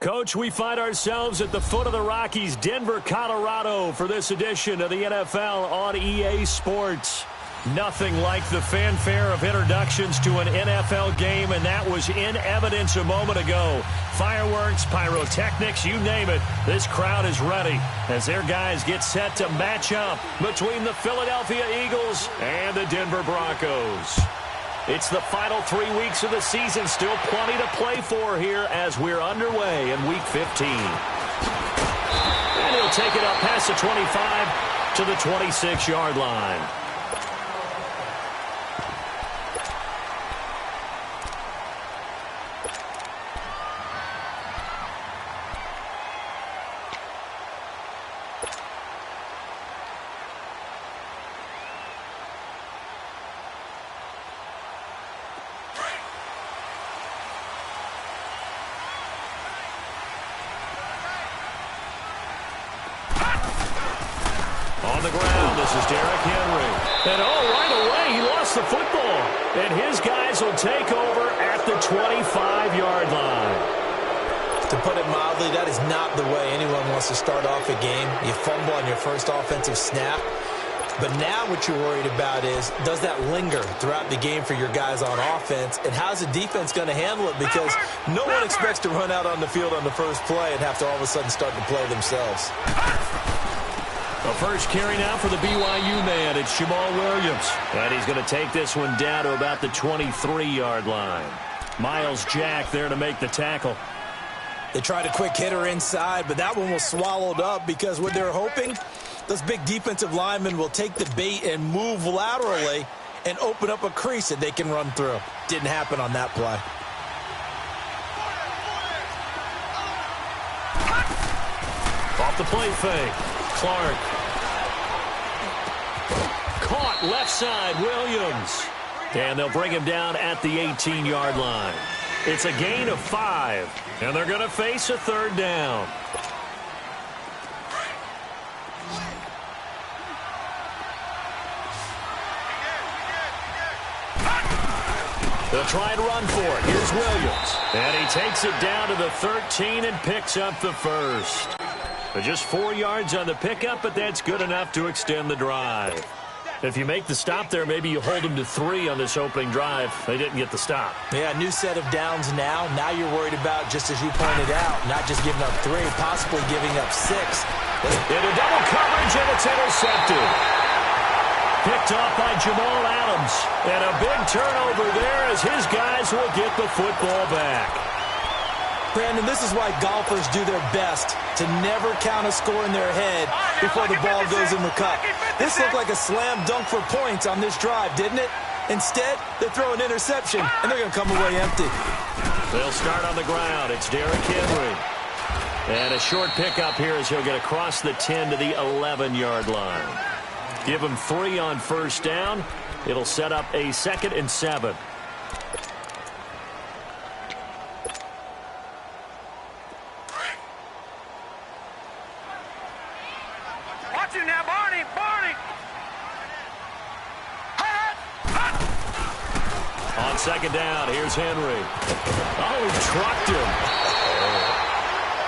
Coach, we find ourselves at the foot of the Rockies, Denver, Colorado, for this edition of the NFL on EA Sports. Nothing like the fanfare of introductions to an NFL game, and that was in evidence a moment ago. Fireworks, pyrotechnics, you name it. This crowd is ready as their guys get set to match up between the Philadelphia Eagles and the Denver Broncos. It's the final 3 weeks of the season. Still plenty to play for here as we're underway in Week 15. And he'll take it up past the 25 to the 26-yard line. On the ground, this is Derrick Henry. And right away, he lost the football. And his guys will take over at the 25-yard line. To put it mildly, that is not the way anyone wants to start off a game. You fumble on your first offensive snap. But now what you're worried about is, does that linger throughout the game for your guys on offense? And how's the defense going to handle it? Because no one expects to run out on the field on the first play and have to all of a sudden start to play themselves. The first carry now for the BYU man. It's Jamal Williams. And he's going to take this one down to about the 23-yard line. Miles Jack there to make the tackle. They tried a quick hitter inside, but that one was swallowed up because what they're hoping, those big defensive linemen will take the bait and move laterally and open up a crease that they can run through. Didn't happen on that play. Off the play fake. Clark. Caught left side, Williams. And they'll bring him down at the 18-yard line. It's a gain of 5, and they're going to face a third down. They'll try and run for it. Here's Williams. And he takes it down to the 13 and picks up the first. Just 4 yards on the pickup, but that's good enough to extend the drive. If you make the stop there, maybe you hold them to 3 on this opening drive. They didn't get the stop. Yeah, new set of downs now. Now you're worried about, just as you pointed out, not just giving up 3, possibly giving up 6. Into double coverage, and it's intercepted. Picked off by Jamal Adams. And a big turnover there as his guys will get the football back. Brandon, this is why golfers do their best to never count a score in their head before the ball goes in the cup. This looked like a slam dunk for points on this drive, didn't it? Instead, they throw an interception, and they're going to come away empty. They'll start on the ground. It's Derrick Henry. And a short pickup here as he'll get across the 10 to the 11-yard line. Give him 3 on first down. It'll set up a 2nd and 7. On second down, here's Henry. Oh, he trucked him.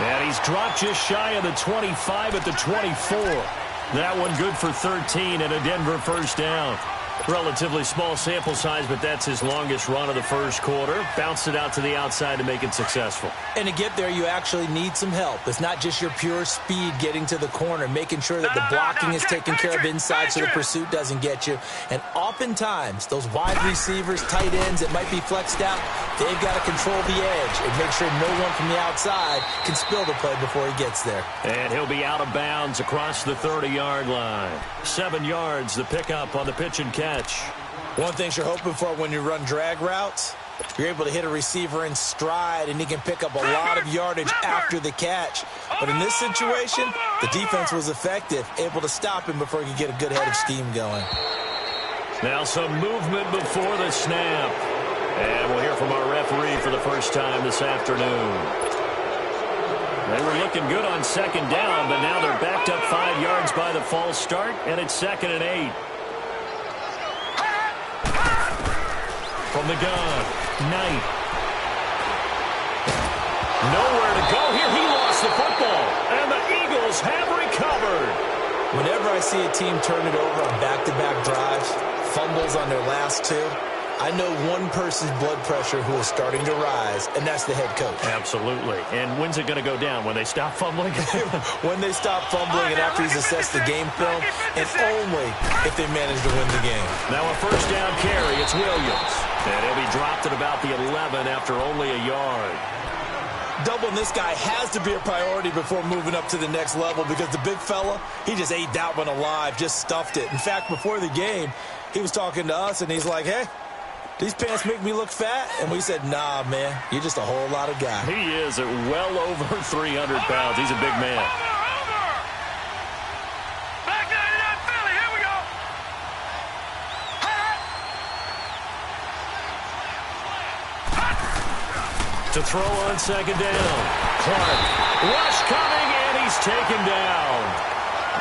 And he's dropped just shy of the 25 at the 24. That one good for 13 and a Denver first down. Relatively small sample size, but that's his longest run of the first quarter. Bounced it out to the outside to make it successful. And to get there, you actually need some help. It's not just your pure speed getting to the corner, making sure that the blocking is taken care of inside so the pursuit doesn't get you. And oftentimes, those wide receivers, tight ends that might be flexed out, they've got to control the edge and make sure no one from the outside can spill the play before he gets there. And he'll be out of bounds across the 30-yard line. 7 yards, the pickup on the pitch and catch. One thing you're hoping for when you run drag routes, you're able to hit a receiver in stride, and he can pick up a lot of yardage after the catch. But in this situation, the defense was effective, able to stop him before he could get a good head of steam going. Now some movement before the snap. And we'll hear from our referee for the first time this afternoon. They were looking good on second down, but now they're backed up 5 yards by the false start, and it's 2nd and 8. From the gun, Knight. Nowhere to go here. He lost the football. And the Eagles have recovered. Whenever I see a team turn it over on back-to-back drives, fumbles on their last two, I know one person's blood pressure who is starting to rise, and that's the head coach. Absolutely. And when's it going to go down? When they stop fumbling? When they stop fumbling and after he's assessed the game film, and only if they manage to win the game. Now a first down carry. It's Williams. And he'll be dropped at about the 11 after only a yard. Doubling this guy has to be a priority before moving up to the next level because the big fella, he just ate that one alive, just stuffed it. In fact, before the game, he was talking to us, and he's like, hey, these pants make me look fat? And we said, nah, man, you're just a whole lot of guy. He is at well over 300 pounds. He's a big man. Back 99 Philly, here we go. To throw on second down. Clark. Rush coming, and he's taken down.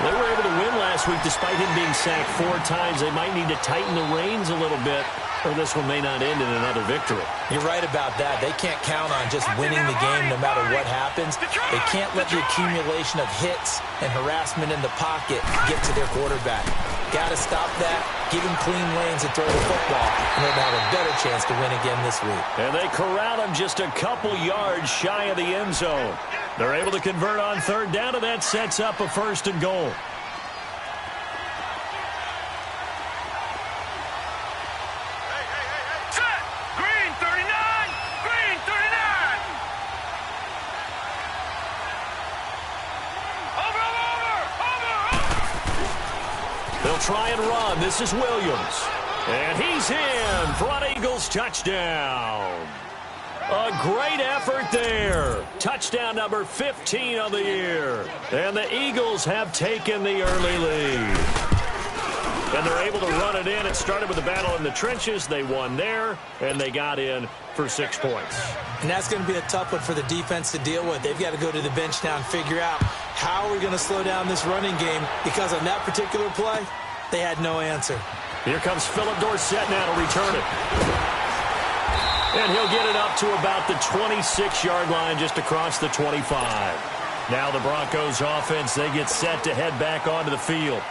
They were able to win last week despite him being sacked 4 times. They might need to tighten the reins a little bit, or this one may not end in another victory. You're right about that. They can't count on just winning the game no matter what happens. They can't let the accumulation of hits and harassment in the pocket get to their quarterback. Got to stop that, give him clean lanes and throw the football, and they'll have a better chance to win again this week. And they corral him just a couple yards shy of the end zone. They're able to convert on third down, and that sets up a first and goal. They'll try and run. This is Williams. And he's in. Front Eagles touchdown. A great effort there. Touchdown number 15 of the year. And the Eagles have taken the early lead. And they're able to run it in. It started with a battle in the trenches. They won there, and they got in for 6 points. And that's going to be a tough one for the defense to deal with. They've got to go to the bench now and figure out how are we going to slow down this running game, because on that particular play, they had no answer. Here comes Philip Dorsett now to return it. And he'll get it up to about the 26-yard line, just across the 25. Now the Broncos offense, they get set to head back onto the field.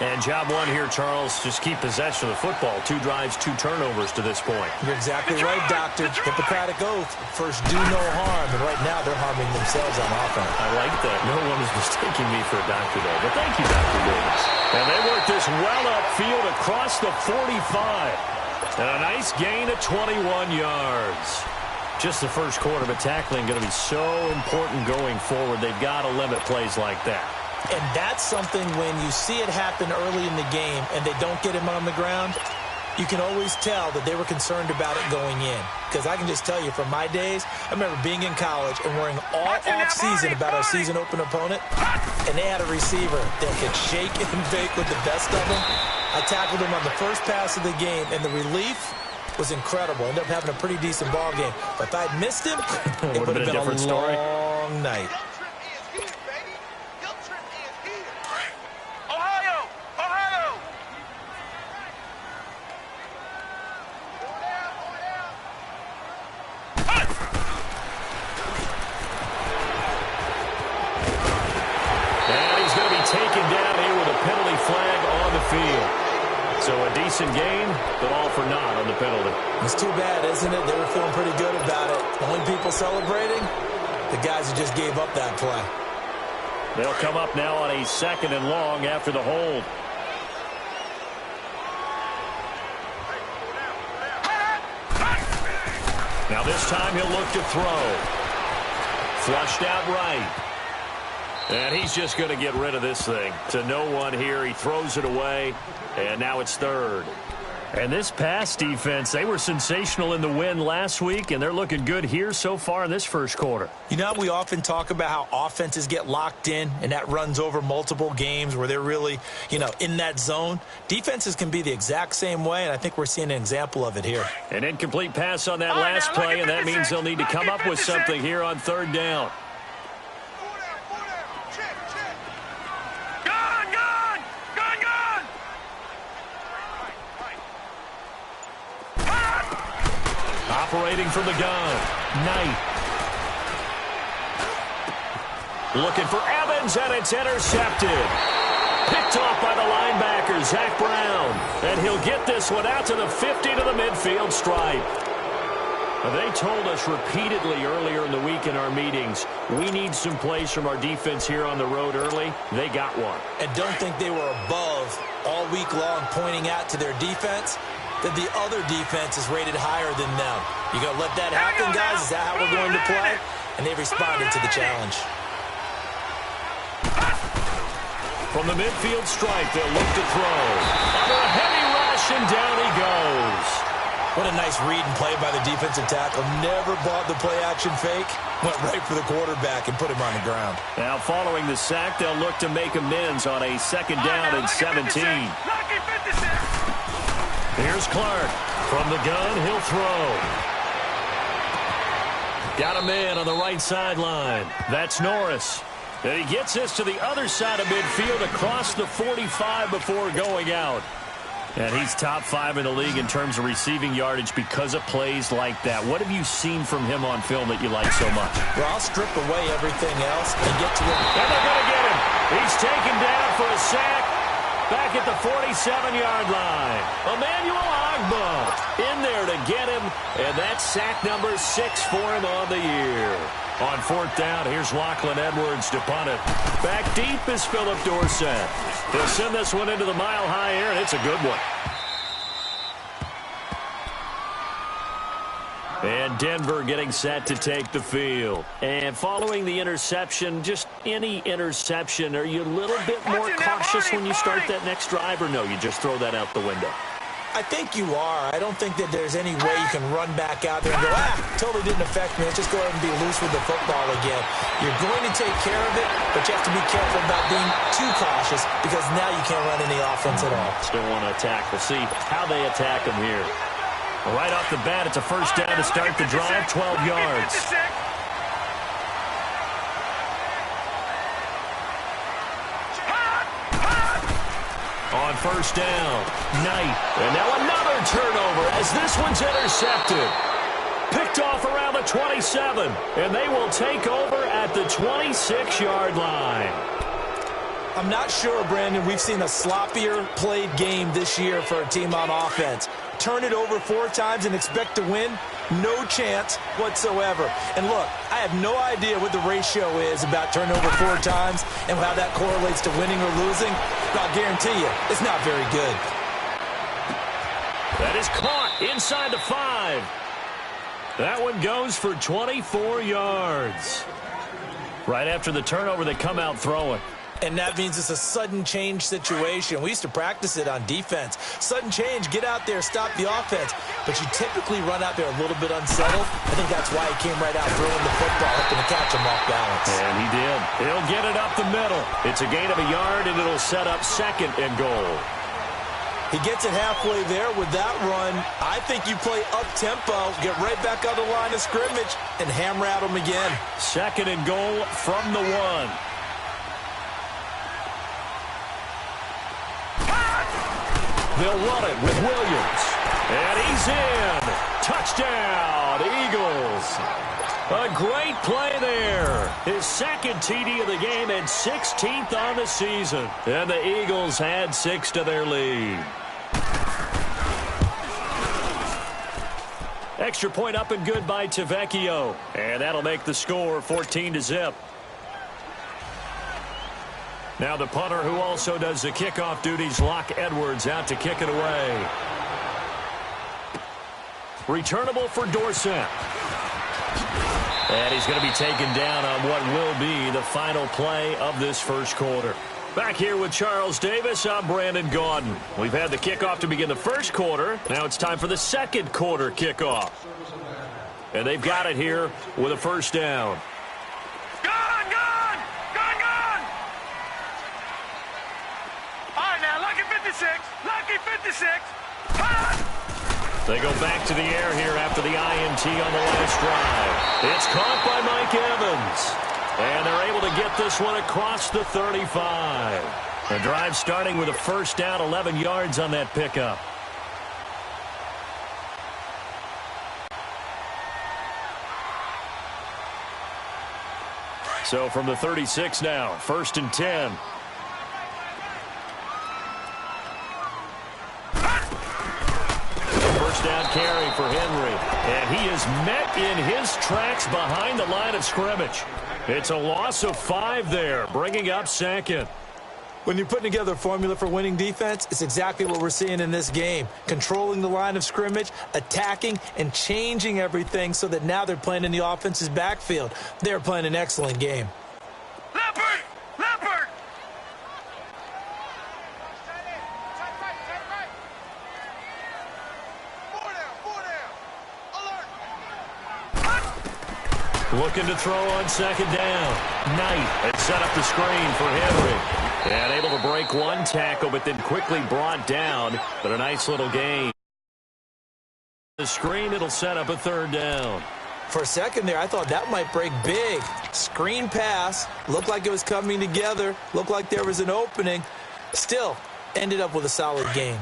And job one here, Charles, just keep possession of the football. 2 drives, 2 turnovers to this point. You're exactly right, Doctor. Hippocratic oath. First, do no harm. And right now, they're harming themselves on offense. I like that. No one is mistaking me for a doctor, though. But thank you, Dr. Williams. And they work this well upfield across the 45. And a nice gain of 21 yards. Just the first quarter, but tackling going to be so important going forward. They've got to limit plays like that. And that's something when you see it happen early in the game and they don't get him on the ground, you can always tell that they were concerned about it going in. Because I can just tell you from my days, I remember being in college and worrying all off-season about our season open opponent, and they had a receiver that could shake and bake with the best of them. I tackled him on the first pass of the game, and the relief was incredible. Ended up having a pretty decent ball game. But if I'd missed him, it would have been a different story. long night. Taken down here with a penalty flag on the field. So a decent game, but all for naught on the penalty. It's too bad, isn't it? They were feeling pretty good about it. The only people celebrating, the guys who just gave up that play. They'll come up now on a 2nd and long after the hold. Now this time he'll look to throw. Flushed out right. And he's just going to get rid of this thing. To no one here. He throws it away. And now it's 3rd. And this pass defense, they were sensational in the win last week, and they're looking good here so far in this first quarter. You know, we often talk about how offenses get locked in, and that runs over multiple games where they're really, in that zone. Defenses can be the exact same way, and I think we're seeing an example of it here. An incomplete pass on that last play, and that means they'll need to come up with something here on 3rd down. Operating from the gun, Knight. Looking for Evans, and it's intercepted. Picked off by the linebacker, Zach Brown. And he'll get this one out to the 50 to the midfield stripe. They told us repeatedly earlier in the week in our meetings, we need some plays from our defense here on the road early. They got one. And don't think they were above all week long pointing out to their defense that the other defense is rated higher than them. You going to let that happen, guys? Is that how we're going to play? And they've responded to the challenge. From the midfield stripe, they'll look to throw. Under a heavy rush, and down he goes. What a nice read and play by the defensive tackle. Never bought the play-action fake. Went right for the quarterback and put him on the ground. Now, following the sack, they'll look to make amends on a second down and 17. Here's Clark. From the gun, he'll throw. Got a man on the right sideline. That's Norris. And he gets this to the other side of midfield across the 45 before going out. And he's top 5 in the league in terms of receiving yardage because of plays like that. What have you seen from him on film that you like so much? Well, I'll strip away everything else and get to him. And they're going to get him. He's taken down for a sack back at the 47-yard line. Emmanuel Agba in there to get him. And that's sack number 6 for him on the year. On fourth down, here's Lachlan Edwards to punt it. Back deep is Philip Dorsett. He'll send this one into the mile-high air, and it's a good one. And Denver getting set to take the field. And following the interception, just any interception, are you a little bit more cautious when you start that next drive, or no, you just throw that out the window? I think you are. I don't think that there's any way you can run back out there and go, totally didn't affect me. Let's just go ahead and be loose with the football again. You're going to take care of it, but you have to be careful about being too cautious because now you can't run any offense at all. Still want to attack. We'll see how they attack them here. Right off the bat, it's a first down to start the drive, 12 yards. On first down, Knight. And now another turnover as this one's intercepted. Picked off around the 27. And they will take over at the 26-yard line. I'm not sure, Brandon, we've seen a sloppier played game this year for a team on offense. Turn it over 4 times and expect to win? No chance whatsoever. And look, I have no idea what the ratio is about turnover 4 times and how that correlates to winning or losing. But I'll guarantee you, it's not very good. That is caught inside the 5. That one goes for 24 yards. Right after the turnover, they come out throwing. And that means it's a sudden change situation. We used to practice it on defense. Sudden change, get out there, stop the offense. But you typically run out there a little bit unsettled. I think that's why he came right out throwing the football, hoping to catch him off balance. And he did. He'll get it up the middle. It's a gain of a yard, and it'll set up second and goal. He gets it halfway there with that run. I think you play up-tempo, get right back on the line of scrimmage, and hammer at him again. Second and goal from the 1. They'll run it with Williams. And he's in. Touchdown, Eagles. A great play there. His second TD of the game and 16th on the season. And the Eagles had 6 to their lead. Extra point up and good by Tavecchio. And that'll make the score 14-0. Now the punter who also does the kickoff duties, Locke Edwards, out to kick it away. Returnable for Dorsett. And he's going to be taken down on what will be the final play of this first quarter. Back here with Charles Davis, I'm Brandon Gaudin. We've had the kickoff to begin the first quarter. Now it's time for the second quarter kickoff. And they've got it here with a first down. Lucky 56. They go back to the air here after the INT on the last drive. It's caught by Mike Evans. And they're able to get this one across the 35. The drive starting with a first down, 11 yards on that pickup. So from the 36 now, 1st and 10. First down carry for Henry. And he is met in his tracks behind the line of scrimmage. It's a loss of 5 there, bringing up 2nd. When you're putting together a formula for winning defense, it's exactly what we're seeing in this game. Controlling the line of scrimmage, attacking, and changing everything so that now they're playing in the offense's backfield. They're playing an excellent game. Leopard! Leopard! Looking to throw on 2nd down. Knight had set up the screen for Henry. And able to break one tackle, but then quickly brought down. But a nice little gain. The screen, it'll set up a 3rd down. For a second there, I thought that might break big. Screen pass. Looked like it was coming together. Looked like there was an opening. Still, ended up with a solid gain.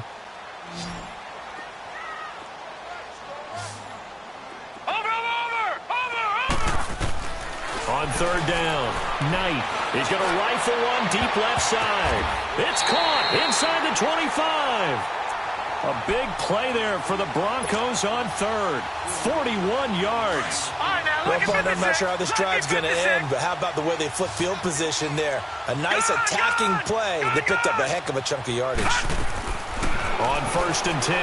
On 3rd down, Knight is going to rifle one deep left side. It's caught inside the 25. A big play there for the Broncos on 3rd. 41 yards. I'm not sure how this drive's going to end, but how about the way they flip field position there? A nice attacking play. They picked up a heck of a chunk of yardage. On 1st and 10,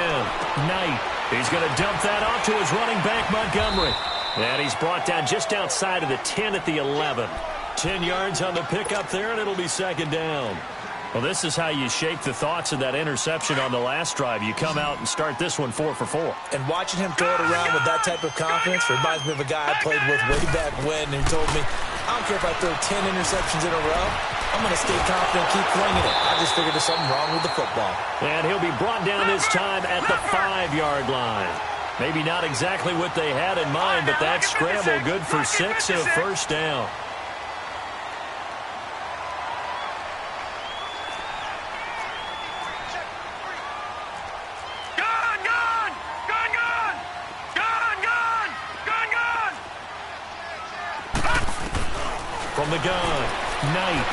Knight. He's going to dump that off to his running back, Montgomery. And he's brought down just outside of the 10 at the 11. 10 yards on the pickup there, and it'll be 2nd down. Well, this is how you shake the thoughts of that interception on the last drive. You come out and start this one 4 for 4. And watching him throw it around with that type of confidence reminds me of a guy I played with way back when, and he told me, I don't care if I throw 10 interceptions in a row. I'm going to stay confident and keep flinging it. I just figured there's something wrong with the football. And he'll be brought down this time at the 5-yard line. Maybe not exactly what they had in mind, but that scramble good for 6 and a 1st down. Gone, gone! Gone, gone! Gone, gone! Gone, gone! From the gun, Knight.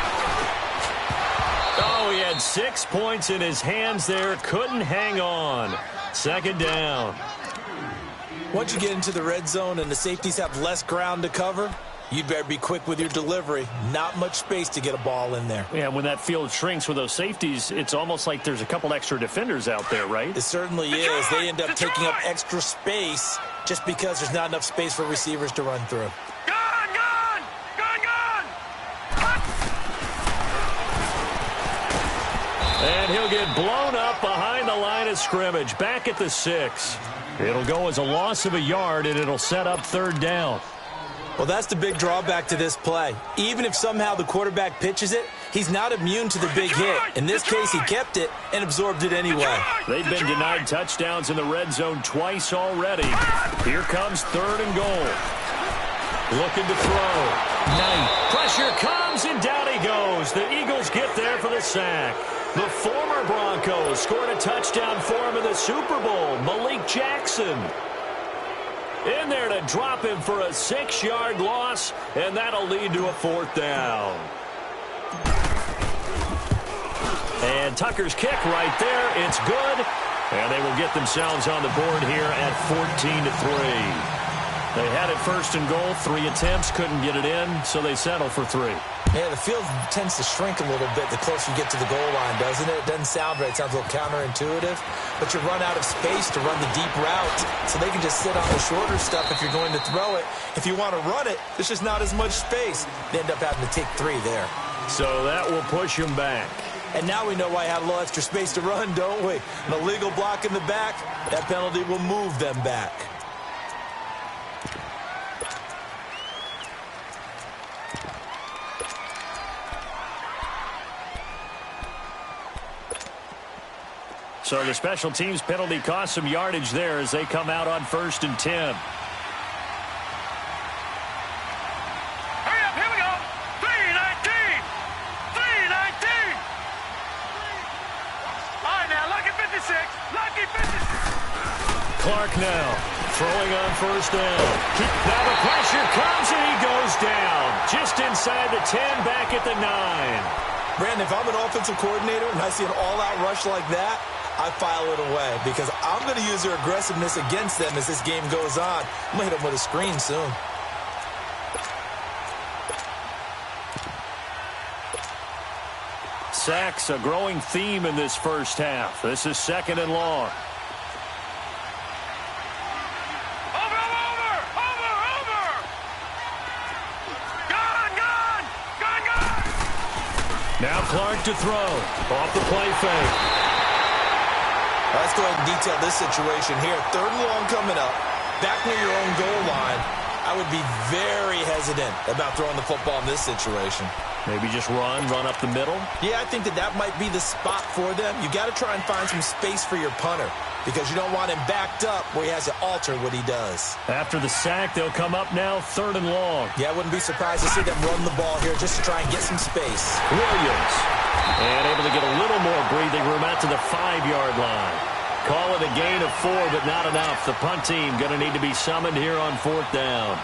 Oh, he had 6 points in his hands there. Couldn't hang on. 2nd down. Once you get into the red zone and the safeties have less ground to cover, you'd better be quick with your delivery. Not much space to get a ball in there. Yeah, when that field shrinks with those safeties, it's almost like there's a couple extra defenders out there, right? It certainly is. They end up taking up extra space just because there's not enough space for receivers to run through. Gone, gone! Gone, gone! And he'll get blown up behind the line of scrimmage, back at the 6. It'll go as a loss of a yard, and it'll set up 3rd down. Well, that's the big drawback to this play. Even if somehow the quarterback pitches it, he's not immune to the big hit. In this case, he kept it and absorbed it anyway. They've been denied touchdowns in the red zone twice already. Here comes 3rd and goal. Looking to throw. Knight. Pressure comes, and down he goes. The Eagles get there for the sack. The former Broncos scored a touchdown for him in the Super Bowl. Malik Jackson in there to drop him for a 6-yard loss, and that'll lead to a 4th down. And Tucker's kick right there. It's good, and they will get themselves on the board here at 14-3. They had it 1st and goal, 3 attempts, couldn't get it in, so they settle for 3. Yeah, the field tends to shrink a little bit the closer you get to the goal line, doesn't it? It doesn't sound right. It sounds a little counterintuitive. But you run out of space to run the deep route, so they can just sit on the shorter stuff if you're going to throw it. If you want to run it, there's just not as much space. They end up having to take 3 there. So that will push him back. And now we know why I had a little extra space to run, don't we? An illegal block in the back, that penalty will move them back. So the special teams penalty cost some yardage there as they come out on 1st and 10. Hurry up, here we go! 3:19! 3:19! All right, now, lucky 56! Lucky 56! Clark now, throwing on first down. Now the pressure comes, and he goes down. Just inside the 10, back at the 9. Brandon, if I'm an offensive coordinator and I see an all-out rush like that, I file it away because I'm going to use their aggressiveness against them as this game goes on. I'm going to hit them with a screen soon. Sacks, a growing theme in this first half. This is 2nd and long. Now Clark to throw. Off the play fake. Let's go ahead and detail this situation here. 3rd and long coming up. Back near your own goal line. I would be very hesitant about throwing the football in this situation. Maybe just run up the middle? Yeah, I think that might be the spot for them. You got to try and find some space for your punter because you don't want him backed up where he has to alter what he does. After the sack, they'll come up now 3rd and long. Yeah, I wouldn't be surprised to see them run the ball here just to try and get some space. Williams. And able to get a little more breathing room out to the 5-yard line. Call it a gain of 4, but not enough. The punt team going to need to be summoned here on 4th down.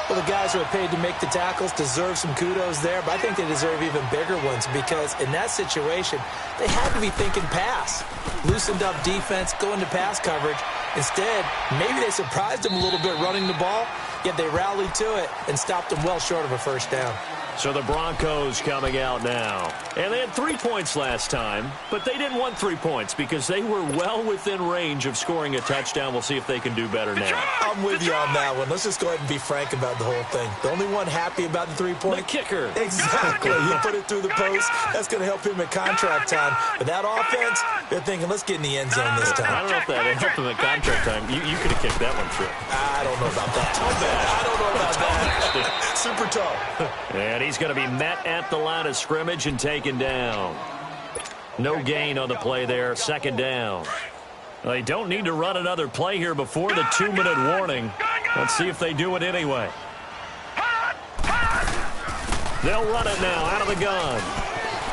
Well, the guys who are paid to make the tackles deserve some kudos there, but I think they deserve even bigger ones because in that situation, they had to be thinking pass. Loosened up defense, going to pass coverage. Instead, maybe they surprised them a little bit running the ball, yet they rallied to it and stopped them well short of a first down. So the Broncos coming out now. And they had 3 points last time, but they didn't want 3 points because they were well within range of scoring a touchdown. We'll see if they can do better now. I'm with you on that one. Let's just go ahead and be frank about the whole thing. The only one happy about the 3-point? The kicker. Exactly. You put it through the post. That's going to help him at contract time. But that offense, they're thinking, let's get in the end zone this time. I don't know if that helped him at contract time. You could have kicked that one through. I don't know about that. I don't know about that. Super tall. And he's going to be met at the line of scrimmage and taken down. No gain on the play there. 2nd down. They don't need to run another play here before the 2-minute warning. Let's see if they do it anyway. They'll run it now out of the gun.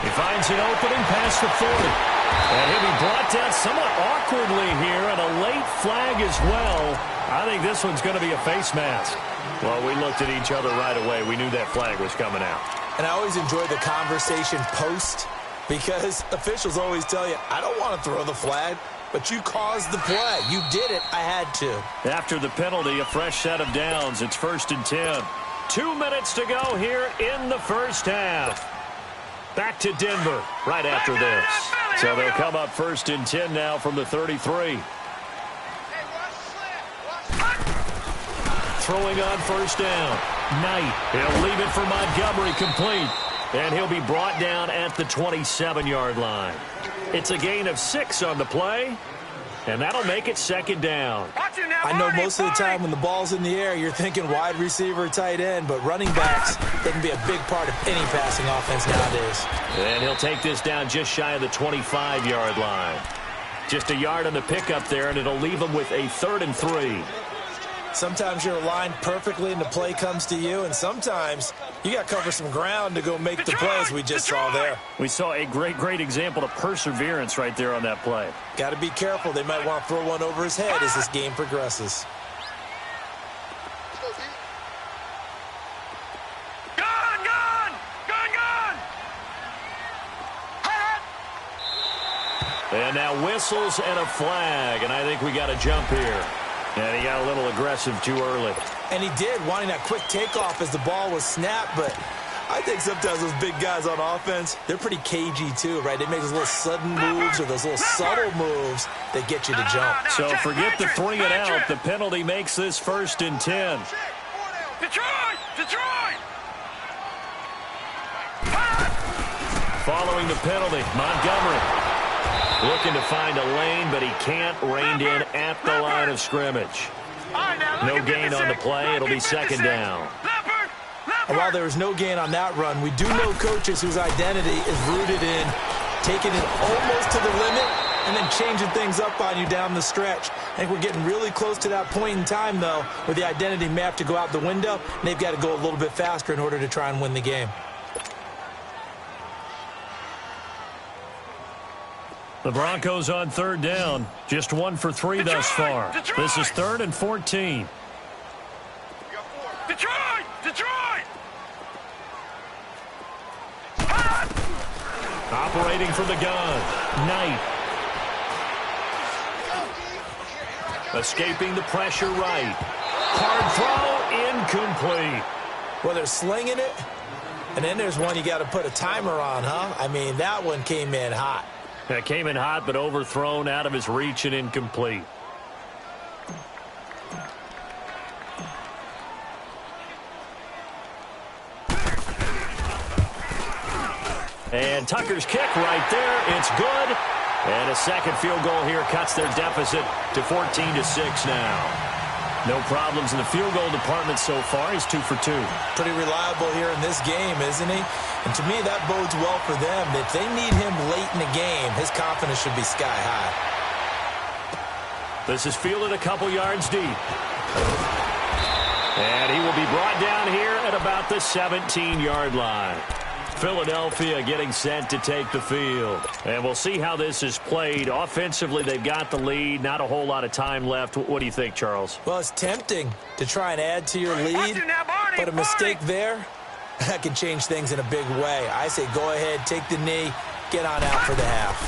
He finds an opening past the 40. And he'll be brought down somewhat awkwardly here, and a late flag as well. I think this one's going to be a face mask. Well, we looked at each other right away. We knew that flag was coming out. And I always enjoy the conversation post because officials always tell you, I don't want to throw the flag, but you caused the play. You did it. I had to. After the penalty, a fresh set of downs. It's 1st and 10. 2 minutes to go here in the first half. Back to Denver right after this. So they'll come up 1st and 10 now from the 33. Throwing on first down. Knight. He'll leave it for Montgomery complete. And he'll be brought down at the 27-yard line. It's a gain of 6 on the play. And that'll make it 2nd down. I know most of the time when the ball's in the air, you're thinking wide receiver, tight end, but running backs, they can be a big part of any passing offense nowadays. And he'll take this down just shy of the 25-yard line. Just a yard on the pickup there, and it'll leave him with a 3rd and 3. Sometimes you're aligned perfectly and the play comes to you, and sometimes you got to cover some ground to go make the plays we just saw there. We saw a great example of perseverance right there on that play. Got to be careful. They might want to throw one over his head as this game progresses. And now whistles and a flag, and I think we got a jump here. And he got a little aggressive too early. And he did, wanting that quick takeoff as the ball was snapped. But I think sometimes those big guys on offense, they're pretty cagey too, right? They make those little sudden moves or those little subtle moves that get you to jump. So forget the 3 and out. The penalty makes this 1st and 10. Detroit! Following the penalty, Montgomery. Looking to find a lane, but he can't. Reined in at the line of scrimmage. No gain on the play. It'll be 2nd down. And while there was no gain on that run, we do know coaches whose identity is rooted in taking it almost to the limit and then changing things up on you down the stretch. I think we're getting really close to that point in time, though, where the identity may have to go out the window, and they've got to go a little bit faster in order to try and win the game. The Broncos on third down. Just 1 for 3 thus far. This is 3rd and 14. Detroit! Detroit! Operating from the gun. Knight. Escaping the pressure right. Hard throw, incomplete. Well, they're slinging it, and then there's one you got to put a timer on, huh? I mean, that one came in hot. It came in hot, but overthrown, out of his reach, and incomplete. And Tucker's kick right there. It's good. And a second field goal here cuts their deficit to 14-6 now. No problems in the field goal department so far. He's 2 for 2. Pretty reliable here in this game, isn't he? And to me, that bodes well for them. If they need him late in the game, his confidence should be sky high. This is fielded a couple yards deep. And he will be brought down here at about the 17-yard line. Philadelphia getting set to take the field. And we'll see how this is played. Offensively, they've got the lead. Not a whole lot of time left. What do you think, Charles? Well, it's tempting to try and add to your lead, but a mistake there, that can change things in a big way. I say go ahead, take the knee, get on out for the half.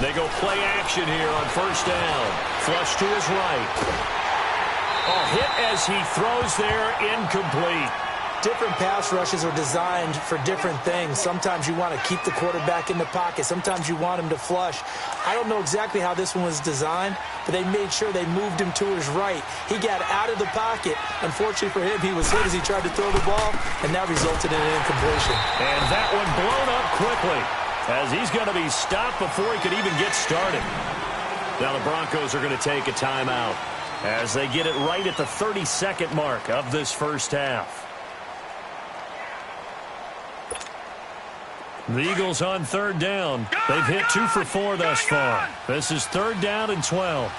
They go play action here on first down. Flush to his right. Oh, hit as he throws there, incomplete. Different pass rushes are designed for different things. Sometimes you want to keep the quarterback in the pocket. Sometimes you want him to flush. I don't know exactly how this one was designed, but they made sure they moved him to his right. He got out of the pocket. Unfortunately for him, he was hit as he tried to throw the ball, and that resulted in an incompletion. And that one blown up quickly, as he's going to be stopped before he could even get started. Now the Broncos are going to take a timeout as they get it right at the 30-second mark of this first half. The Eagles on third down. They've hit 2 for 4 thus far. This is 3rd down and 12.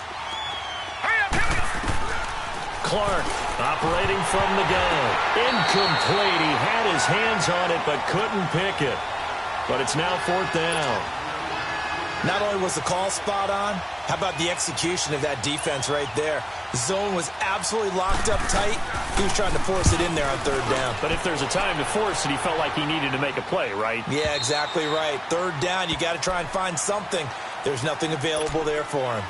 Clark operating from the gun. Incomplete. He had his hands on it but couldn't pick it. But it's now 4th down. Not only was the call spot on, how about the execution of that defense right there? The zone was absolutely locked up tight. He was trying to force it in there on 3rd down. But if there's a time to force it, he felt like he needed to make a play, right? Yeah, exactly right. 3rd down, you got to try and find something. There's nothing available there for him.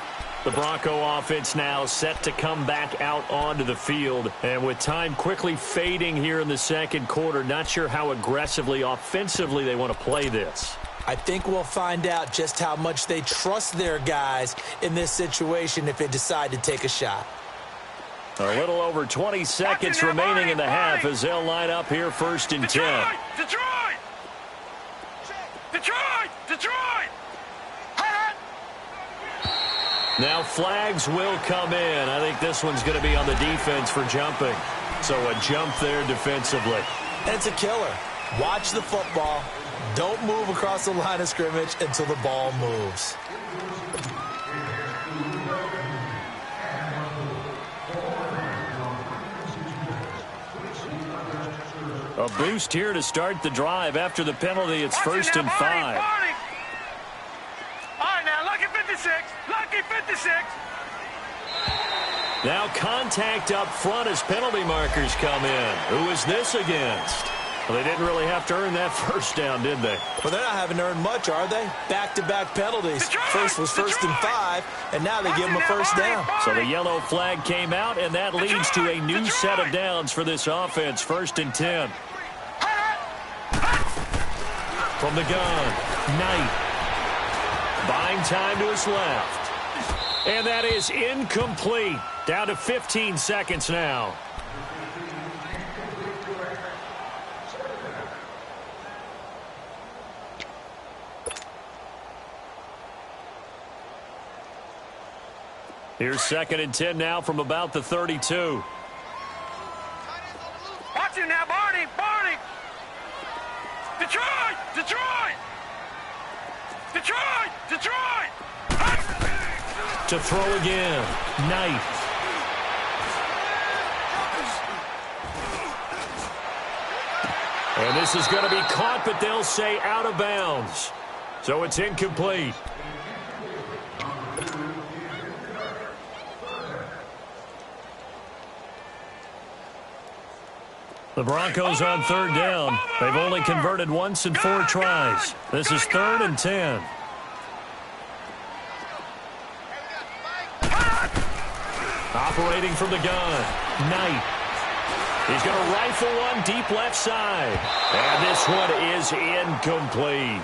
The Bronco offense now set to come back out onto the field. And with time quickly fading here in the second quarter, not sure how aggressively, offensively they want to play this. I think we'll find out just how much they trust their guys in this situation if they decide to take a shot. A little over 20 seconds remaining in the half as they'll line up here 1st and 10. Detroit! Detroit! Detroit! Now flags will come in. I think this one's going to be on the defense for jumping. So a jump there defensively. And it's a killer. Watch the football. Don't move across the line of scrimmage until the ball moves. A boost here to start the drive. After the penalty, it's 1st and 5. All right, now, lucky 56. Lucky 56. Now contact up front as penalty markers come in. Who is this against? Well, they didn't really have to earn that 1st down, did they? Well, they're not having to earn much, are they? Back-to-back penalties. First was 1st and 5, and now they give them a 1st down. So the yellow flag came out, and that leads to a new set of downs for this offense. 1st and 10. From the gun, Knight. Buying time to his left. And that is incomplete. Down to 15 seconds now. Here's 2nd and 10 now from about the 32. Watch him now, Barney! Barney! Detroit! Detroit! Detroit! Detroit! To throw again. Knight. And this is going to be caught, but they'll say out of bounds. So it's incomplete. The Broncos on third down. They've only converted once in 4 tries. This is 3rd and 10. Operating from the gun, Knight. He's going to rifle one deep left side. And this one is incomplete.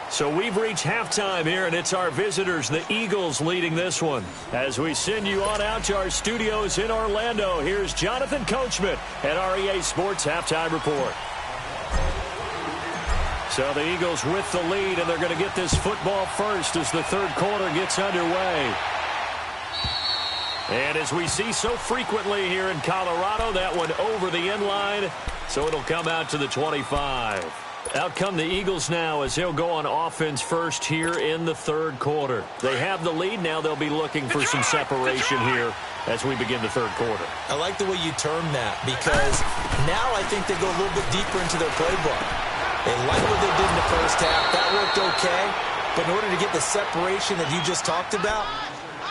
So we've reached halftime here, and it's our visitors, the Eagles, leading this one. As we send you on out to our studios in Orlando, here's Jonathan Coachman at our EA Sports Halftime Report. So the Eagles with the lead, and they're going to get this football first as the third quarter gets underway. And as we see so frequently here in Colorado, that one over the end line, so it'll come out to the 25. Out come the Eagles now as they'll go on offense first here in the third quarter. They have the lead. Now they'll be looking for some separation here as we begin the third quarter. I like the way you term that because now I think they go a little bit deeper into their playbook. They like what they did in the first half. That worked okay. But in order to get the separation that you just talked about,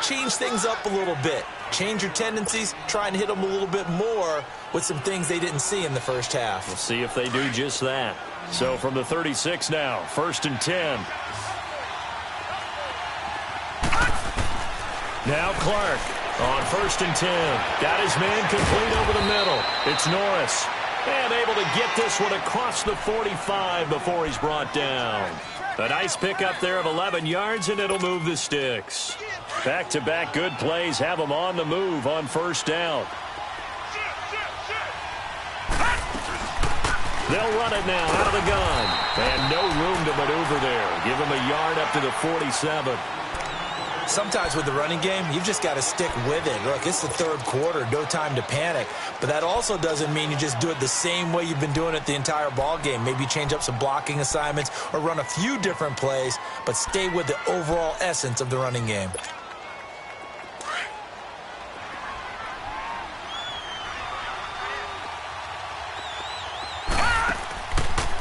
change things up a little bit. Change your tendencies. Try and hit them a little bit more with some things they didn't see in the first half. We'll see if they do just that. So from the 36 now, 1st and 10. Now Clark on 1st and 10. Got his man complete over the middle. It's Norris. And able to get this one across the 45 before he's brought down. A nice pickup there of 11 yards, and it'll move the sticks. Back-to-back good plays have them on the move on 1st down. They'll run it now out of the gun. And no room to maneuver there. Give him a yard up to the 47. Sometimes with the running game, you've just got to stick with it. Look, it's the third quarter, no time to panic. But that also doesn't mean you just do it the same way you've been doing it the entire ball game. Maybe change up some blocking assignments or run a few different plays, but stay with the overall essence of the running game.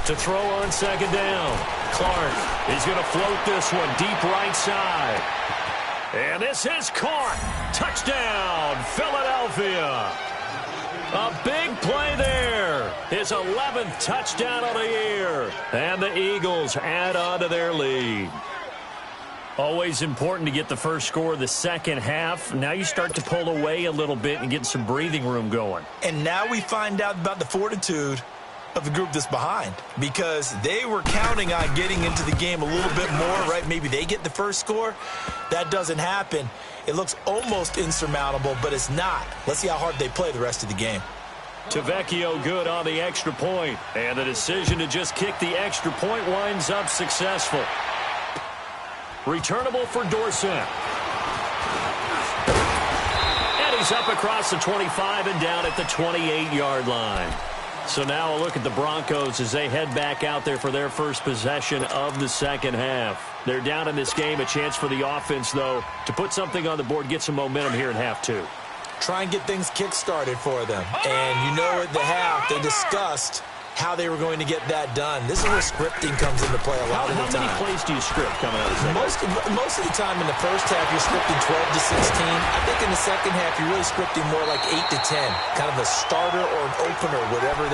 To throw on 2nd down. Clark is going to float this one deep right side. And this is caught. Touchdown, Philadelphia. A big play there. His 11th touchdown of the year. And the Eagles add on to their lead. Always important to get the first score of the second half. Now you start to pull away a little bit and get some breathing room going. And now we find out about the fortitude of the group that's behind, because they were counting on getting into the game a little bit more, right? Maybe they get the first score. That doesn't happen. It looks almost insurmountable, but it's not. Let's see how hard they play the rest of the game. Tavecchio good on the extra point, and the decision to just kick the extra point winds up successful. Returnable for Dorsett. And he's up across the 25 and down at the 28-yard line. So now a look at the Broncos as they head back out there for their first possession of the second half. They're down in this game. A chance for the offense, though, to put something on the board, get some momentum here in half 2. Try and get things kick-started for them. And you know at the half, they discussed how they were going to get that done. This is where scripting comes into play a lot of the time. How many plays do you script coming out of the second half? Most of the time in the first half, you're scripting 12 to 16. I think in the second half, you're really scripting more like 8 to 10. Kind of a starter or an opener, whatever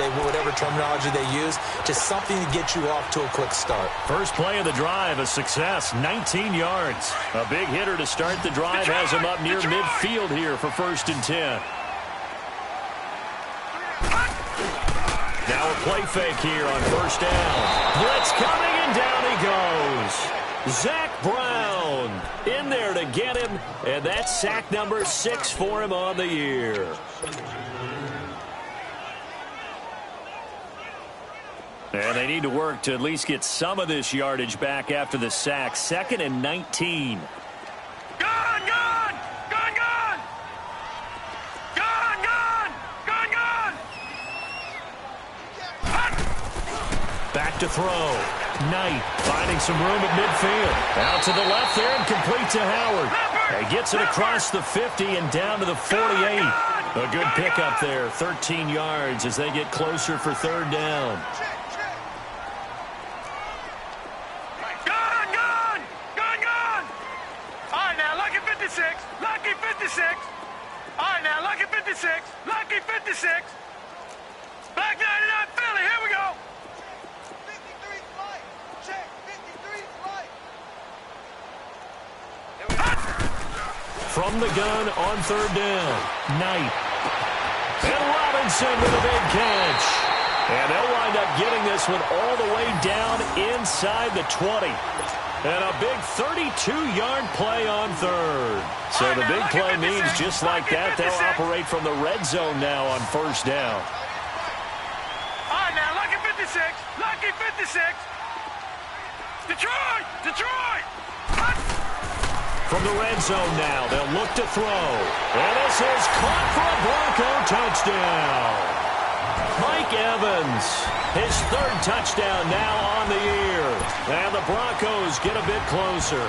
terminology they use. Just something to get you off to a quick start. First play of the drive, a success, 19 yards. A big hitter to start the drive has him up near midfield here for 1st and 10. Now a play fake here on 1st down. Blitz coming, and down he goes. Zach Brown in there to get him, and that's sack number 6 for him on the year. And they need to work to at least get some of this yardage back after the sack. 2nd and 19. Back to throw. Knight finding some room at midfield. Out to the left there and complete to Howard. He gets it across the 50 and down to the 48. A good pickup there. 13 yards as they get closer for 3rd down. 56. Lucky 56. All right, now, lucky 56. Lucky 56. Black 99 Philly. Here we go. 53's light. Check. 53's light. From the gun on third down, Knight. And Robinson with a big catch. And they'll wind up getting this one all the way down inside the 20. And a big 32-yard play on third. So the big play means just like that, they'll operate from the red zone now on first down. All right, now, lucky 56. Lucky 56. Detroit. Detroit. From the red zone now, they'll look to throw. And this is caught for a Bronco touchdown. Mike Evans, his third touchdown now on the year. And the Broncos get a bit closer.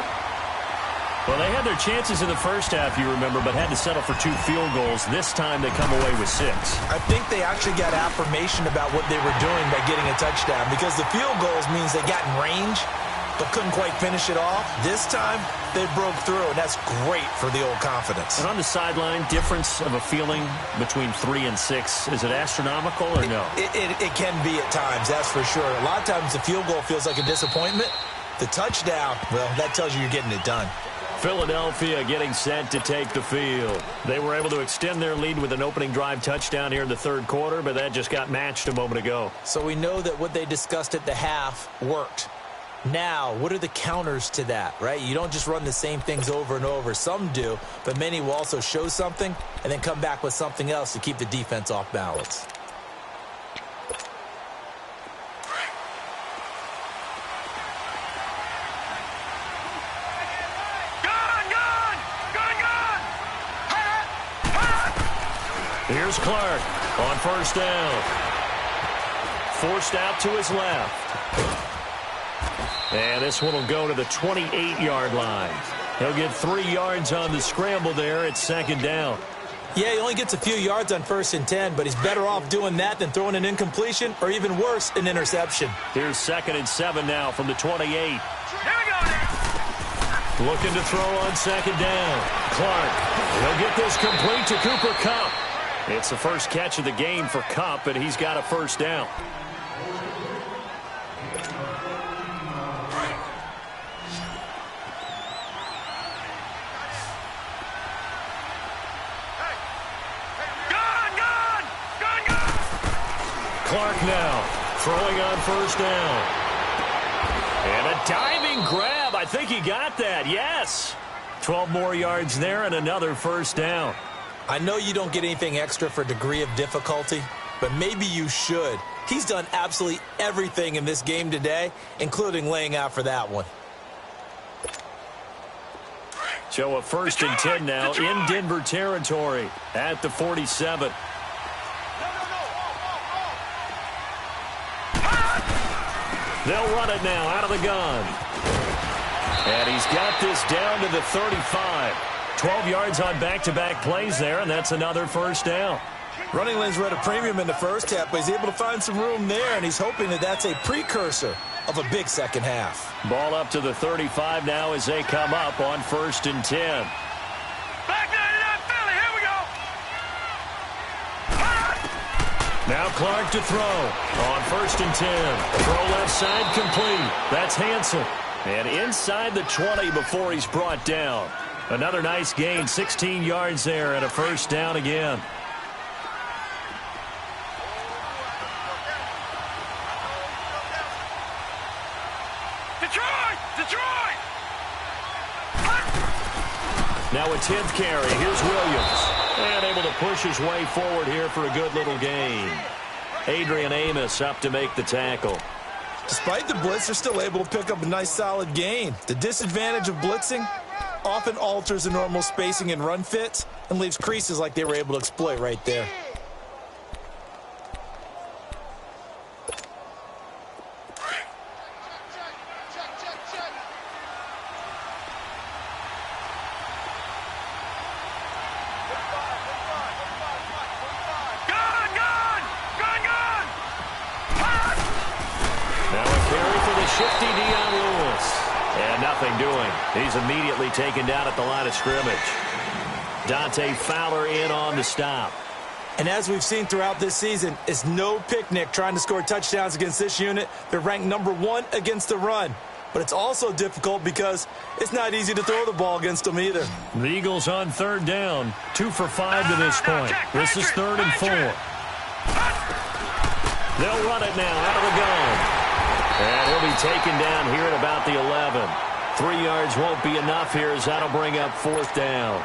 Well, they had their chances in the first half, you remember, but had to settle for 2 field goals. This time they come away with 6. I think they actually got affirmation about what they were doing by getting a touchdown, because the field goals means they got in range but couldn't quite finish it off. This time, they broke through, and that's great for the old confidence. And on the sideline, difference of a feeling between 3 and 6, is it astronomical or no? It can be at times, that's for sure. A lot of times the field goal feels like a disappointment. The touchdown, well, that tells you you're getting it done. Philadelphia getting set to take the field. They were able to extend their lead with an opening drive touchdown here in the third quarter, but that just got matched a moment ago. So we know that what they discussed at the half worked. Now, what are the counters to that, right? You don't just run the same things over and over. Some do, but many will also show something and then come back with something else to keep the defense off balance. Here's Clark on first down. Forced out to his left. And this one will go to the 28-yard line. He'll get 3 yards on the scramble there at second down. Yeah, he only gets a few yards on 1st and 10, but he's better off doing that than throwing an incompletion or even worse, an interception. Here's 2nd and 7 now from the 28. Here we go now. Looking to throw on second down. Clark, he'll get this complete to Cooper Kupp. It's the first catch of the game for Kupp, and he's got a first down. Clark now throwing on first down. And a diving grab. I think he got that. Yes. 12 more yards there and another first down. I know you don't get anything extra for degree of difficulty, but maybe you should. He's done absolutely everything in this game today, including laying out for that one. So a 1st and 10 now in Denver territory at the 47. They'll run it now out of the gun. And he's got this down to the 35. 12 yards on back-to-back plays there, and that's another first down. Running lanes were at a premium in the first half, but he's able to find some room there, and he's hoping that that's a precursor of a big second half. Ball up to the 35 now as they come up on 1st and 10. Back 99 Philly. Here we go. Now Clark to throw on 1st and 10. Throw left side complete. That's Hansen. And inside the 20 before he's brought down. Another nice gain, 16 yards there and a first down again. Detroit! Now a 10th carry. Here's Williams. And able to push his way forward here for a good little gain. Adrian Amos up to make the tackle. Despite the blitz, they're still able to pick up a nice solid gain. The disadvantage of blitzing often alters the normal spacing and run fits and leaves creases like they were able to exploit right there. nothing doing. He's immediately taken down at the line of scrimmage. Dante Fowler in on the stop. And as we've seen throughout this season, it's no picnic trying to score touchdowns against this unit. They're ranked #1 against the run. But it's also difficult because it's not easy to throw the ball against them either. The Eagles on 3rd down. 2 for 5 to this point. This is 3rd and 4. They'll run it now out of the gun. And he'll be taken down here at about the 11. 3 yards won't be enough here as that'll bring up 4th down.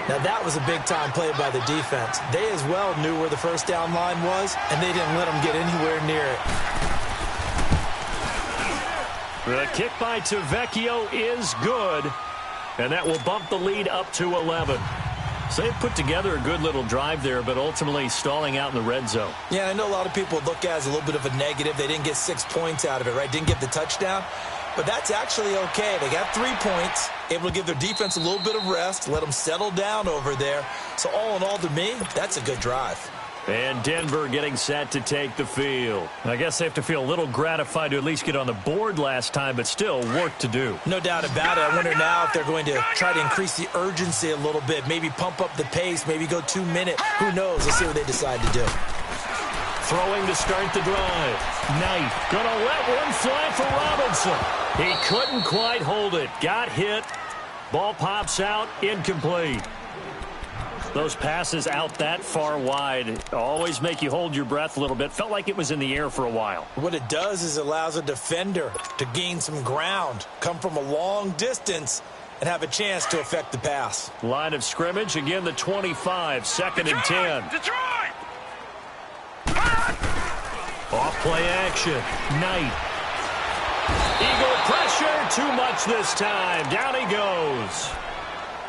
Now that was a big-time play by the defense. They as well knew where the first down line was, and they didn't let them get anywhere near it. The kick by Tavecchio is good, and that will bump the lead up to 11. So they've put together a good little drive there, but ultimately stalling out in the red zone. Yeah, I know a lot of people look at it as a little bit of a negative. They didn't get 6 points out of it, right? Didn't get the touchdown. But that's actually okay. They got 3 points, able to give their defense a little bit of rest, let them settle down over there. So all in all, to me, that's a good drive. And Denver getting set to take the field. I guess they have to feel a little gratified to at least get on the board last time, but still work to do. No doubt about it. I wonder now if they're going to try to increase the urgency a little bit, maybe pump up the pace, maybe go 2 minutes. Who knows? Let's see what they decide to do. Throwing to start the drive. Knight gonna let one fly for Robinson. He couldn't quite hold it. Got hit. Ball pops out. Incomplete. Those passes out that far wide always make you hold your breath a little bit. Felt like it was in the air for a while. What it does is it allows a defender to gain some ground, come from a long distance, and have a chance to affect the pass. Line of scrimmage, again the 25, 2nd and 10. Detroit! Off play action. Knight. Eagle pressure, too much this time. Down he goes.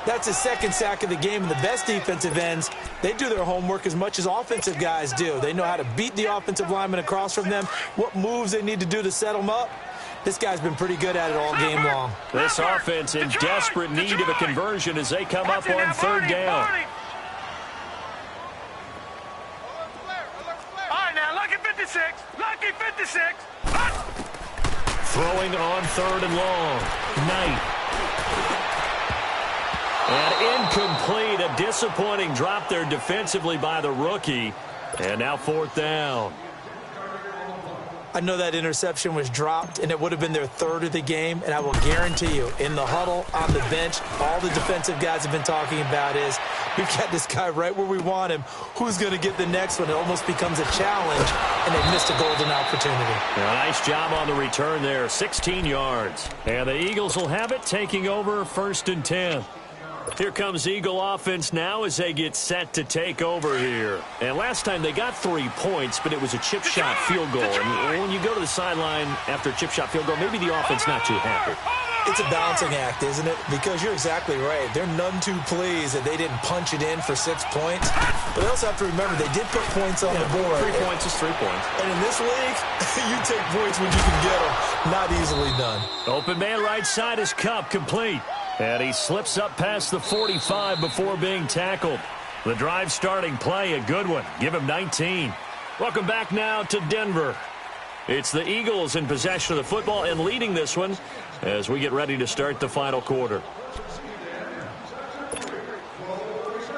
That's his 2nd sack of the game, and the best defensive ends, they do their homework as much as offensive guys do. They know how to beat the offensive lineman across from them, what moves they need to do to set them up. This guy's been pretty good at it all game long. This offense in desperate need of a conversion as they come up on 3rd down. All right, now, lucky 56. Lucky 56. Throwing on 3rd and long. Knight. And incomplete. A disappointing drop there defensively by the rookie. And now 4th down. I know that interception was dropped, and it would have been their 3rd of the game, and I will guarantee you, in the huddle, on the bench, all the defensive guys have been talking about is, we've got this guy right where we want him. Who's going to get the next one? It almost becomes a challenge, and they've missed a golden opportunity. Nice job on the return there, 16 yards. And the Eagles will have it, taking over 1st and 10. Here comes Eagle offense now as they get set to take over here. And last time they got 3 points, but it was a chip shot field goal. And when you go to the sideline after a chip shot field goal, maybe the offense not too happy. It's a balancing act, isn't it? Because you're exactly right. They're none too pleased that they didn't punch it in for 6 points. But they also have to remember they did put points on the board. 3 points is 3 points. And in this league, you take points when you can get them. Not easily done. Open man right side is Cup, complete. And he slips up past the 45 before being tackled. The drive starting play, a good one. Give him 19. Welcome back now to Denver. It's the Eagles in possession of the football and leading this one as we get ready to start the final quarter.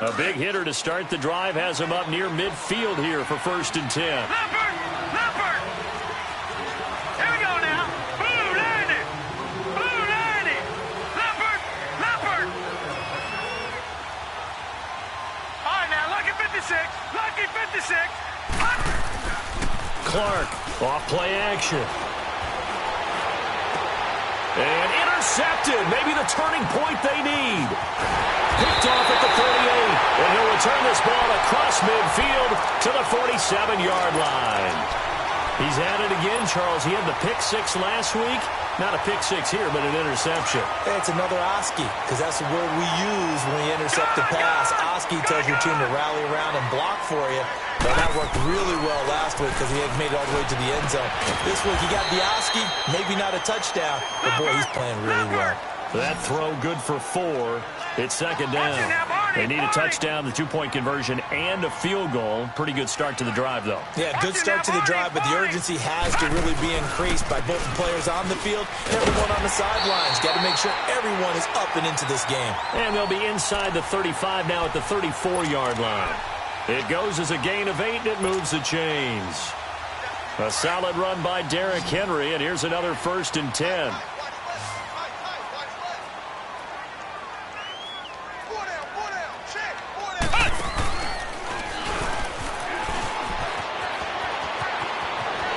A big hitter to start the drive has him up near midfield here for 1st and 10. Leopard! Leopard! Here we go now. Blue 90! Blue 90! Leopard! Leopard! All right, now, lucky 56. Lucky 56. Clark, off play action. And intercepted. Maybe the turning point they need. Picked off at the 38. And he'll return this ball across midfield to the 47-yard line. He's at it again, Charles. He had the pick 6 last week. Not a pick 6 here, but an interception. Hey, it's another Oski, because that's the word we use when we intercept the pass. Oski tells your team to rally around and block for you. But that worked really well last week because he had made it all the way to the end zone. This week he got the Oski, maybe not a touchdown, but boy, he's playing really well. That throw good for 4. It's 2nd down. They need a touchdown, the two-point conversion, and a field goal. Pretty good start to the drive, though. Yeah, good start to the drive, but the urgency has to really be increased by both the players on the field and everyone on the sidelines. Got to make sure everyone is up and into this game. And they'll be inside the 35 now at the 34-yard line. It goes as a gain of 8, and it moves the chains. A solid run by Derrick Henry, and here's another 1st and 10.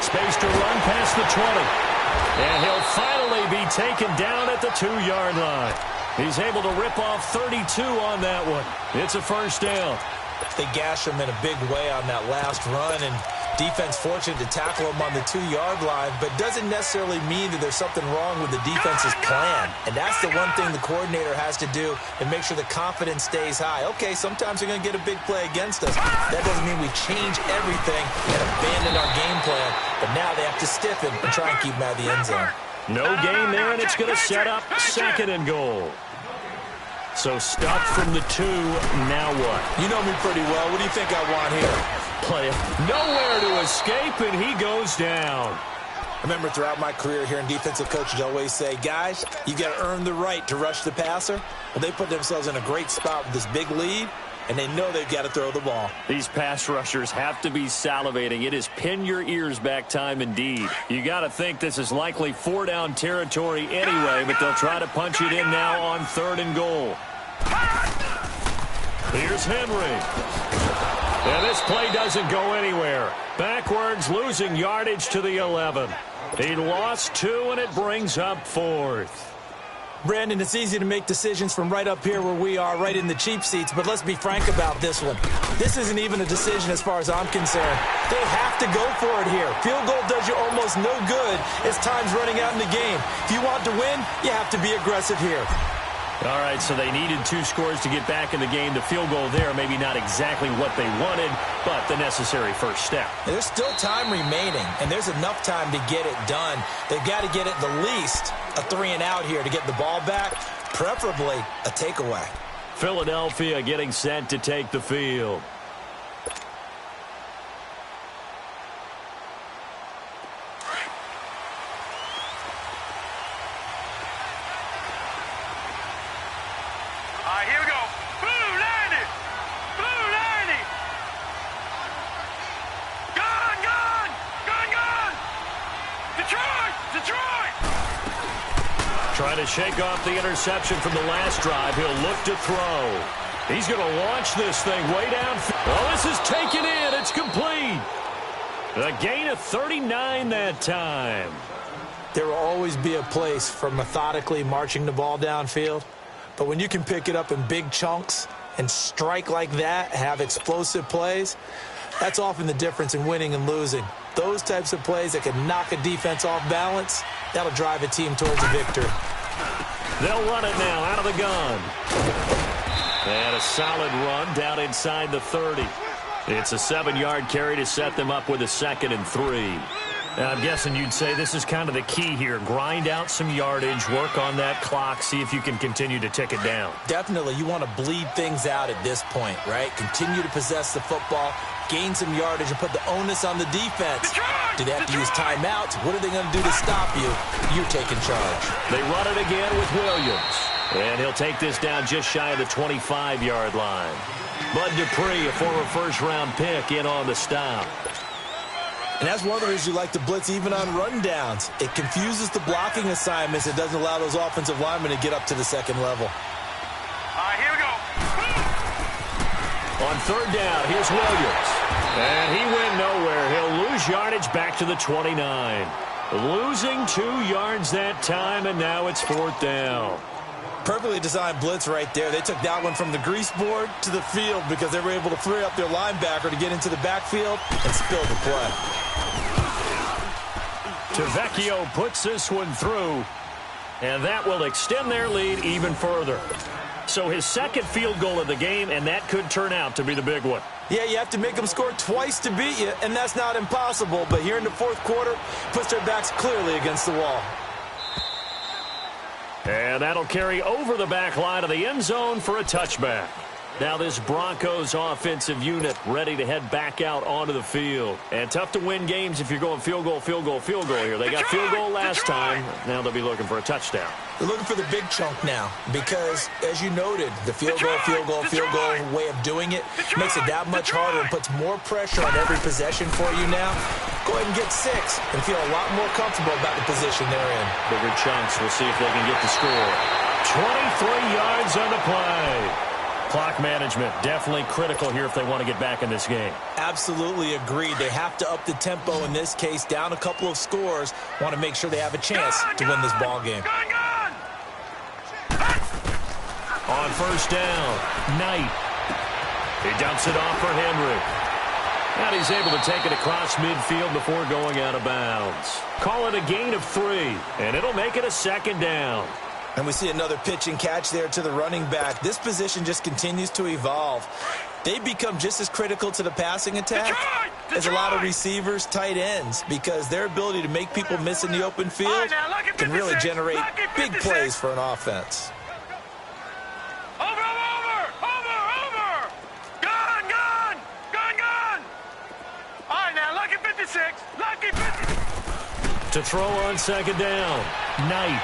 Space to run past the 20. And he'll finally be taken down at the 2-yard line. He's able to rip off 32 on that one. It's a 1st down. They gash him in a big way on that last run, and defense fortunate to tackle him on the 2-yard line, but doesn't necessarily mean that there's something wrong with the defense's plan. And that's the one thing the coordinator has to do and make sure the confidence stays high. Okay, sometimes they're going to get a big play against us. That doesn't mean we change everything and abandon our game plan, but now they have to stiffen and try and keep him out of the end zone. No gain there, and it's going to set up 2nd and goal. So stop from the 2, now what? You know me pretty well. What do you think I want here? Play it. Nowhere to escape, and he goes down. I remember throughout my career here in defensive coaches always say, guys, you got to earn the right to rush the passer. Well, they put themselves in a great spot with this big lead, and they know they've got to throw the ball. These pass rushers have to be salivating. It is pin your ears back time indeed. You got to think this is likely 4-down territory anyway, but they'll try to punch it in now on 3rd and goal. Here's Henry. And this play doesn't go anywhere. Backwards, losing yardage to the 11. He lost 2, and it brings up 4th. Brandon, it's easy to make decisions from right up here where we are, right in the cheap seats, but let's be frank about this one. This isn't even a decision as far as I'm concerned. They have to go for it here. Field goal does you almost no good as time's running out in the game. If you want to win, you have to be aggressive here. All right, so they needed 2 scores to get back in the game. The field goal there, maybe not exactly what they wanted, but the necessary first step. There's still time remaining, and there's enough time to get it done. They've got to get at the least a 3-and-out here to get the ball back, preferably a takeaway. Philadelphia getting set to take the field. Here we go. Blue 90. Blue 90. Gone, gone. Gone, gone. Detroit. Detroit. Trying to shake off the interception from the last drive. He'll look to throw. He's going to launch this thing way down. Oh, this is taken in. It's complete. A gain of 39 that time. There will always be a place for methodically marching the ball downfield. But when you can pick it up in big chunks and strike like that, have explosive plays, that's often the difference in winning and losing. Those types of plays that can knock a defense off balance, that'll drive a team towards a victory. They'll run it now out of the gun. And a solid run down inside the 30. It's a 7-yard carry to set them up with a 2nd and 3. I'm guessing you'd say this is kind of the key here. Grind out some yardage, work on that clock, see if you can continue to tick it down. Definitely. You want to bleed things out at this point, right? Continue to possess the football, gain some yardage, and put the onus on the defense. Do they have to use timeouts? What are they going to do to stop you? You're taking charge. They run it again with Williams. And he'll take this down just shy of the 25-yard line. Bud Dupree, a former first-round pick, in on the stop. And that's one of the reasons you like to blitz even on rundowns. It confuses the blocking assignments. It doesn't allow those offensive linemen to get up to the 2nd level. Here we go. On 3rd down, here's Williams. And he went nowhere. He'll lose yardage back to the 29. Losing 2 yards that time, and now it's 4th down. Perfectly designed blitz right there. They took that one from the grease board to the field because they were able to free up their linebacker to get into the backfield and spill the play. Tavecchio puts this one through, and that will extend their lead even further. So his 2nd field goal of the game, and that could turn out to be the big one. Yeah, you have to make them score twice to beat you, and that's not impossible. But here in the 4th quarter, puts their backs clearly against the wall. And that'll carry over the back line of the end zone for a touchback. Now this Broncos offensive unit ready to head back out onto the field. And tough to win games if you're going field goal here. They got field goal last time. Now they'll be looking for a touchdown. They're looking for the big chunk now because, as you noted, the field goal way of doing it makes it that much harder and puts more pressure on every possession for you now. Go ahead and get 6 and feel a lot more comfortable about the position they're in. Bigger chunks. We'll see if they can get the score. 23 yards on the play. Clock management, definitely critical here if they want to get back in this game. Absolutely agreed. They have to up the tempo in this case, down a couple of scores. Want to make sure they have a chance to win this ball game. On first down, Knight. He dumps it off for Henry. And he's able to take it across midfield before going out of bounds. Call it a gain of 3, and it'll make it a second down. And we see another pitch and catch there to the running back. This position just continues to evolve. They become just as critical to the passing attack as a lot of receivers, tight ends, because their ability to make people miss in the open field can really generate big plays for an offense. Over! Gone! All right, now, lucky 56. Lucky 56. To throw on second down, Knight.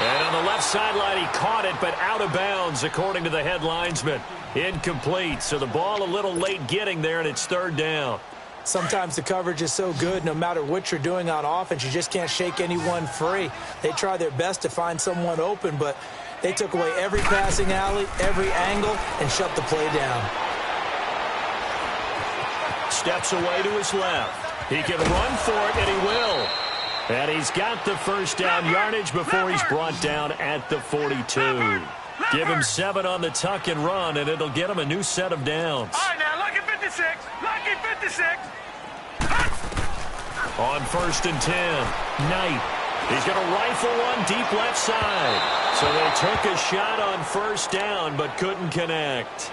And on the left sideline, he caught it, but out of bounds, according to the head linesman. Incomplete, so the ball a little late getting there, and it's third down. Sometimes the coverage is so good, no matter what you're doing on offense, you just can't shake anyone free. They try their best to find someone open, but they took away every passing alley, every angle, and shut the play down. Steps away to his left. He can run for it, and he will. And he's got the first down yardage before he's brought down at the 42. Give him 7 on the tuck and run, and it'll get him a new set of downs. All right, now, lucky 56. Lucky 56. On first and 10, Knight. He's going to rifle one deep left side. So they took a shot on first down, but couldn't connect.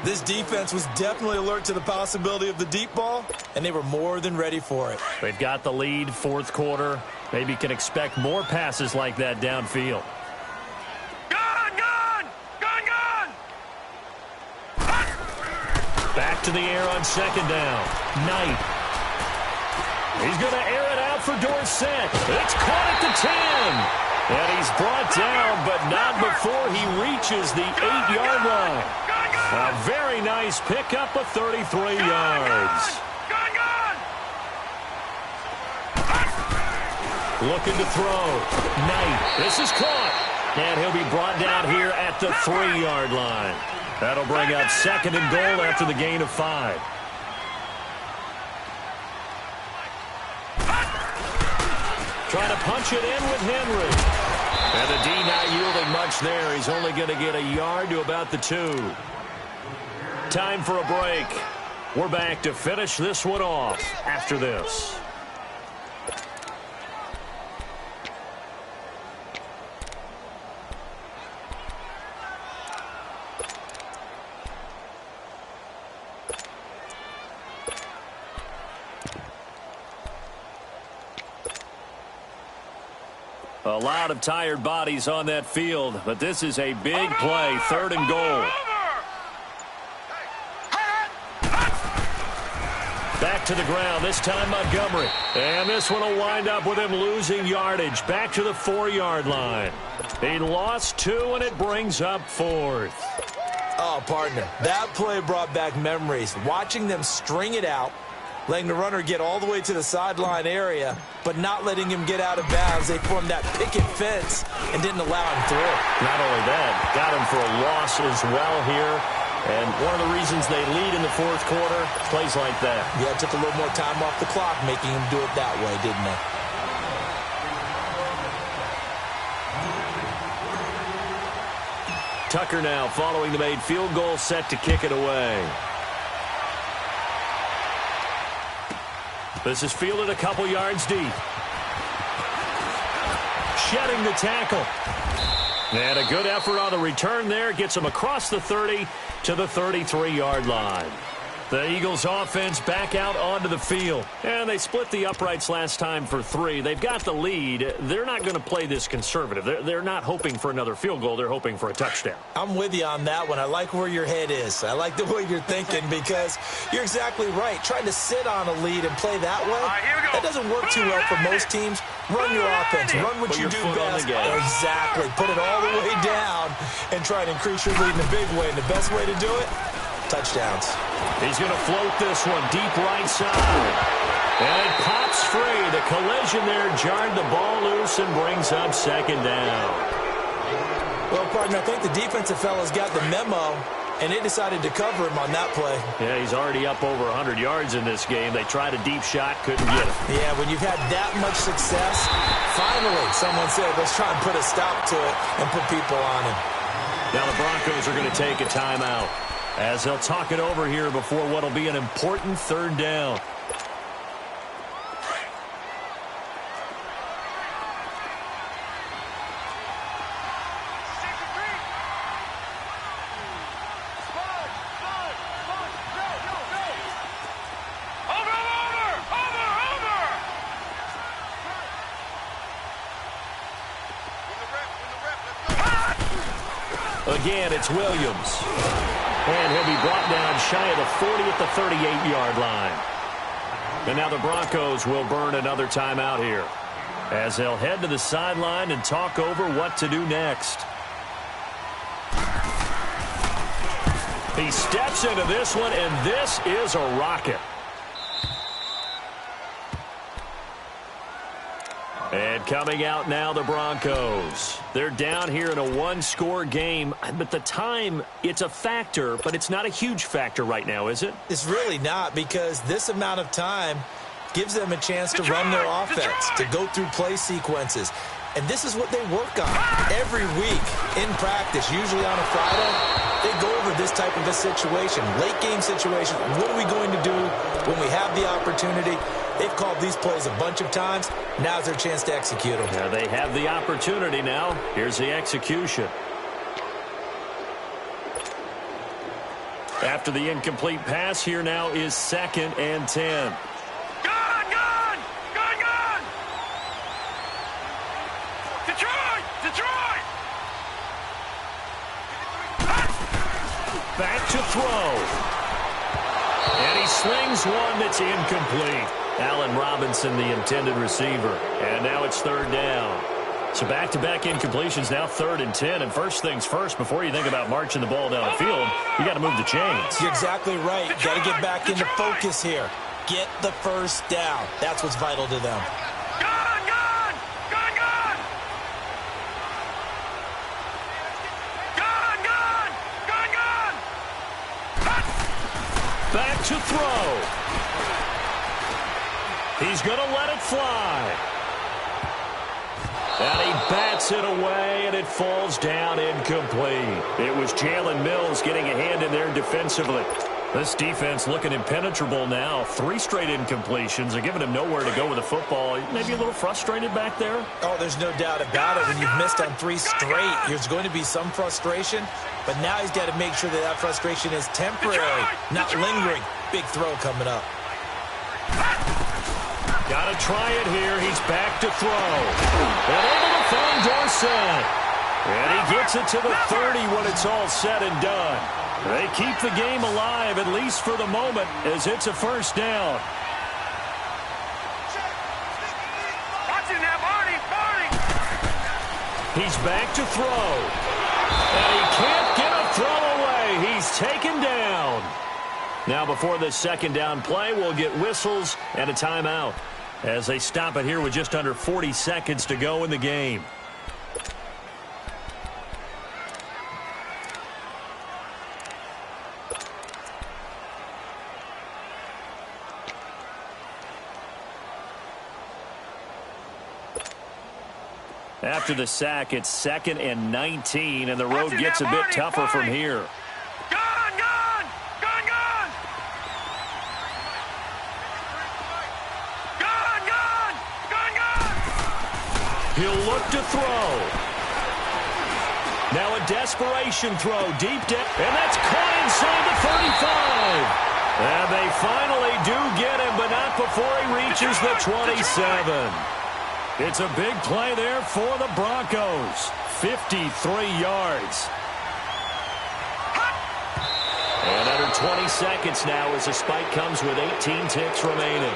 This defense was definitely alert to the possibility of the deep ball, and they were more than ready for it. They've got the lead, fourth quarter. Maybe can expect more passes like that downfield. Gone! Back to the air on second down. Knight. He's going to air it out for Dorsett. It's caught at the 10. And he's brought down, but not before he reaches the 8-yard line. A very nice pickup of 33 yards. Looking to throw. Knight. This is caught. And he'll be brought down here at the 3-yard line. That'll bring up second and goal after the gain of 5. Trying to punch it in with Henry. And the D not yielding much there. He's only going to get a yard to about the 2. Time for a break. We're back to finish this one off after this. A lot of tired bodies on that field, but this is a big play, third and goal. Back to the ground, this time Montgomery. And this one will wind up with him losing yardage. Back to the 4-yard line. He lost 2, and it brings up 4th. Oh, partner, that play brought back memories. Watching them string it out, letting the runner get all the way to the sideline area, but not letting him get out of bounds. They formed that picket fence and didn't allow him through. Not only that, got him for a loss as well here. And one of the reasons they lead in the fourth quarter, plays like that. Yeah, it took a little more time off the clock, making him do it that way, didn't they? Tucker now following the made field goal, set to kick it away. This is fielded a couple yards deep. Shedding the tackle. And a good effort on the return there. Gets him across the 30 to the 33-yard line. The Eagles offense back out onto the field. And they split the uprights last time for 3. They've got the lead. They're not going to play this conservative. They're not hoping for another field goal. They're hoping for a touchdown. I'm with you on that one. I like where your head is. I like the way you're thinking because you're exactly right. Trying to sit on a lead and play that way, that doesn't work too well for most teams. Run your offense. Run what you do best. Exactly. Put it all the way down and try to increase your lead in a big way. And the best way to do it, touchdowns. He's going to float this one deep right side. And it pops free. The collision there jarred the ball loose and brings up second down. Well, partner, I think the defensive fellas got the memo, and they decided to cover him on that play. Yeah, he's already up over 100 yards in this game. They tried a deep shot, couldn't get it. Yeah, when you've had that much success, finally someone said, let's try and put a stop to it and put people on him. Now the Broncos are going to take a timeout as they'll talk it over here before what will be an important third down. Again, it's Williams. And he'll be brought down shy of the 40 at the 38-yard line. And now the Broncos will burn another timeout here as they'll head to the sideline and talk over what to do next. He steps into this one, and this is a rocket. And coming out now, the Broncos. They're down here in a one-score game, but the time, it's a factor, but it's not a huge factor right now, is it? It's really not, because this amount of time gives them a chance to run their offense, to go through play sequences. And this is what they work on every week in practice, usually on a Friday. They go over this type of a situation, late game situation. What are we going to do when we have the opportunity? They've called these plays a bunch of times. Now's their chance to execute them. Yeah, they have the opportunity now. Here's the execution. After the incomplete pass, here now is 2nd and 10. Back to throw. And he slings one that's incomplete. Allen Robinson, the intended receiver. And now it's 3rd down. So back-to-back incompletions, now 3rd and 10. And first things first, before you think about marching the ball down the field, you got to move the chains. You're exactly right. Got to get back into focus here. Get the first down. That's what's vital to them. Back to throw. He's going to let it fly. And he bats it away, and it falls down incomplete. It was Jalen Mills getting a hand in there defensively. This defense looking impenetrable now. 3 straight incompletions. They're giving him nowhere to go with the football. Maybe a little frustrated back there? Oh, there's no doubt about it. When you've missed on 3 straight, there's going to be some frustration. But now he's got to make sure that that frustration is temporary, not lingering. Big throw coming up. Got to try it here. He's back to throw. And able to find Dorsett. And he gets it to the 30 when it's all said and done. They keep the game alive, at least for the moment, as it's a first down. Watch it now, Barney! He's back to throw. And he can't get a throw away. He's taken down. Now before this 2nd down play, we'll get whistles and a timeout as they stop it here with just under 40 seconds to go in the game. After the sack, it's 2nd and 19, and the road gets a bit tougher from here. He'll look to throw. Now a desperation throw deep down, and that's caught inside the 35. And they finally do get him, but not before he reaches the 27. It's a big play there for the Broncos. 53 yards. And under 20 seconds now as the spike comes with 18 ticks remaining.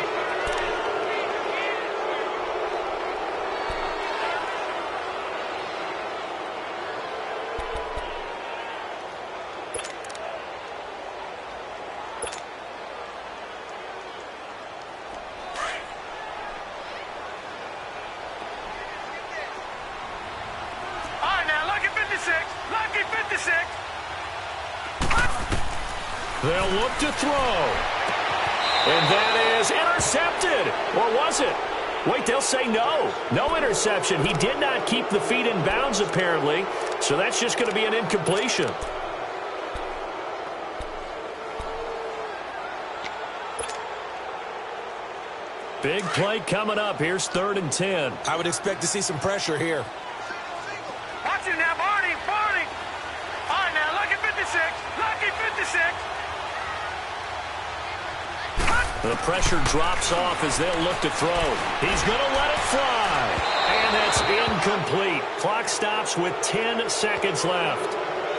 They'll look to throw. And that is intercepted. Or was it? Wait, they'll say no. No interception. He did not keep the feet in bounds, apparently. So that's just going to be an incompletion. Big play coming up. Here's 3rd and 10. I would expect to see some pressure here. Watch it now, Barney. Barney. All right, now, lucky 56. Lucky 56. The pressure drops off as they'll look to throw. He's going to let it fly. And it's incomplete. Clock stops with 10 seconds left.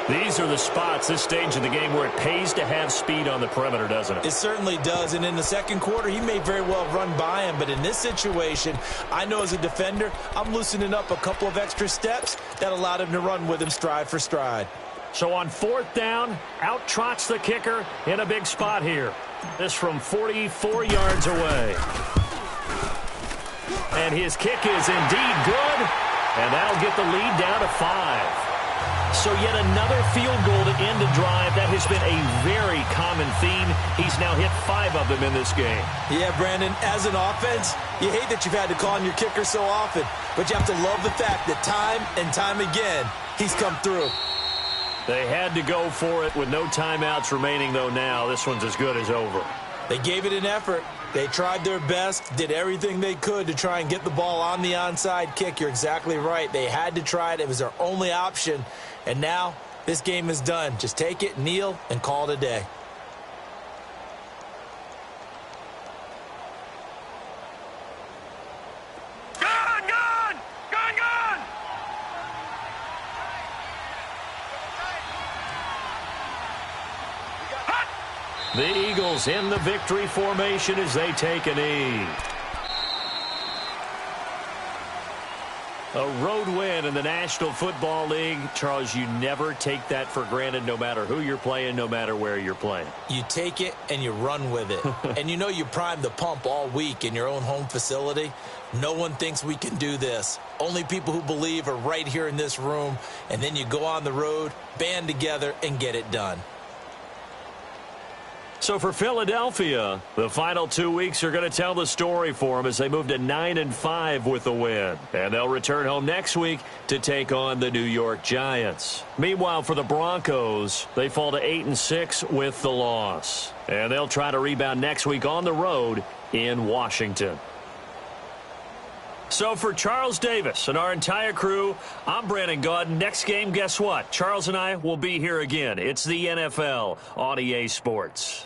These are the spots, this stage of the game, where it pays to have speed on the perimeter, doesn't it? It certainly does. And in the second quarter, he may very well run by him. But in this situation, I know as a defender, I'm loosening up a couple of extra steps that allowed him to run with him stride for stride. So on 4th down, out trots the kicker in a big spot here. This from 44 yards away. And his kick is indeed good. And that'll get the lead down to 5. So yet another field goal to end a drive. That has been a very common theme. He's now hit 5 of them in this game. Yeah, Brandon, as an offense, you hate that you've had to call on your kicker so often. But you have to love the fact that time and time again, he's come through. They had to go for it with no timeouts remaining, though, now. This one's as good as over. They gave it an effort. They tried their best, did everything they could to try and get the ball on the onside kick. You're exactly right. They had to try it. It was their only option. And now this game is done. Just take it, kneel, and call it a day. Gone, gone! Gone, gone! The Eagles in the victory formation as they take a knee. A road win in the National Football League. Charles, you never take that for granted, no matter who you're playing, no matter where you're playing. You take it and you run with it. And you know you primed the pump all week in your own home facility. No one thinks we can do this. Only people who believe are right here in this room. And then you go on the road, band together, and get it done. So for Philadelphia, the final 2 weeks are going to tell the story for them as they move to 9-5 with the win. And they'll return home next week to take on the New York Giants. Meanwhile, for the Broncos, they fall to 8-6 with the loss. And they'll try to rebound next week on the road in Washington. So for Charles Davis and our entire crew, I'm Brandon Gaudin. Next game, guess what? Charles and I will be here again. It's the NFL on EA Sports.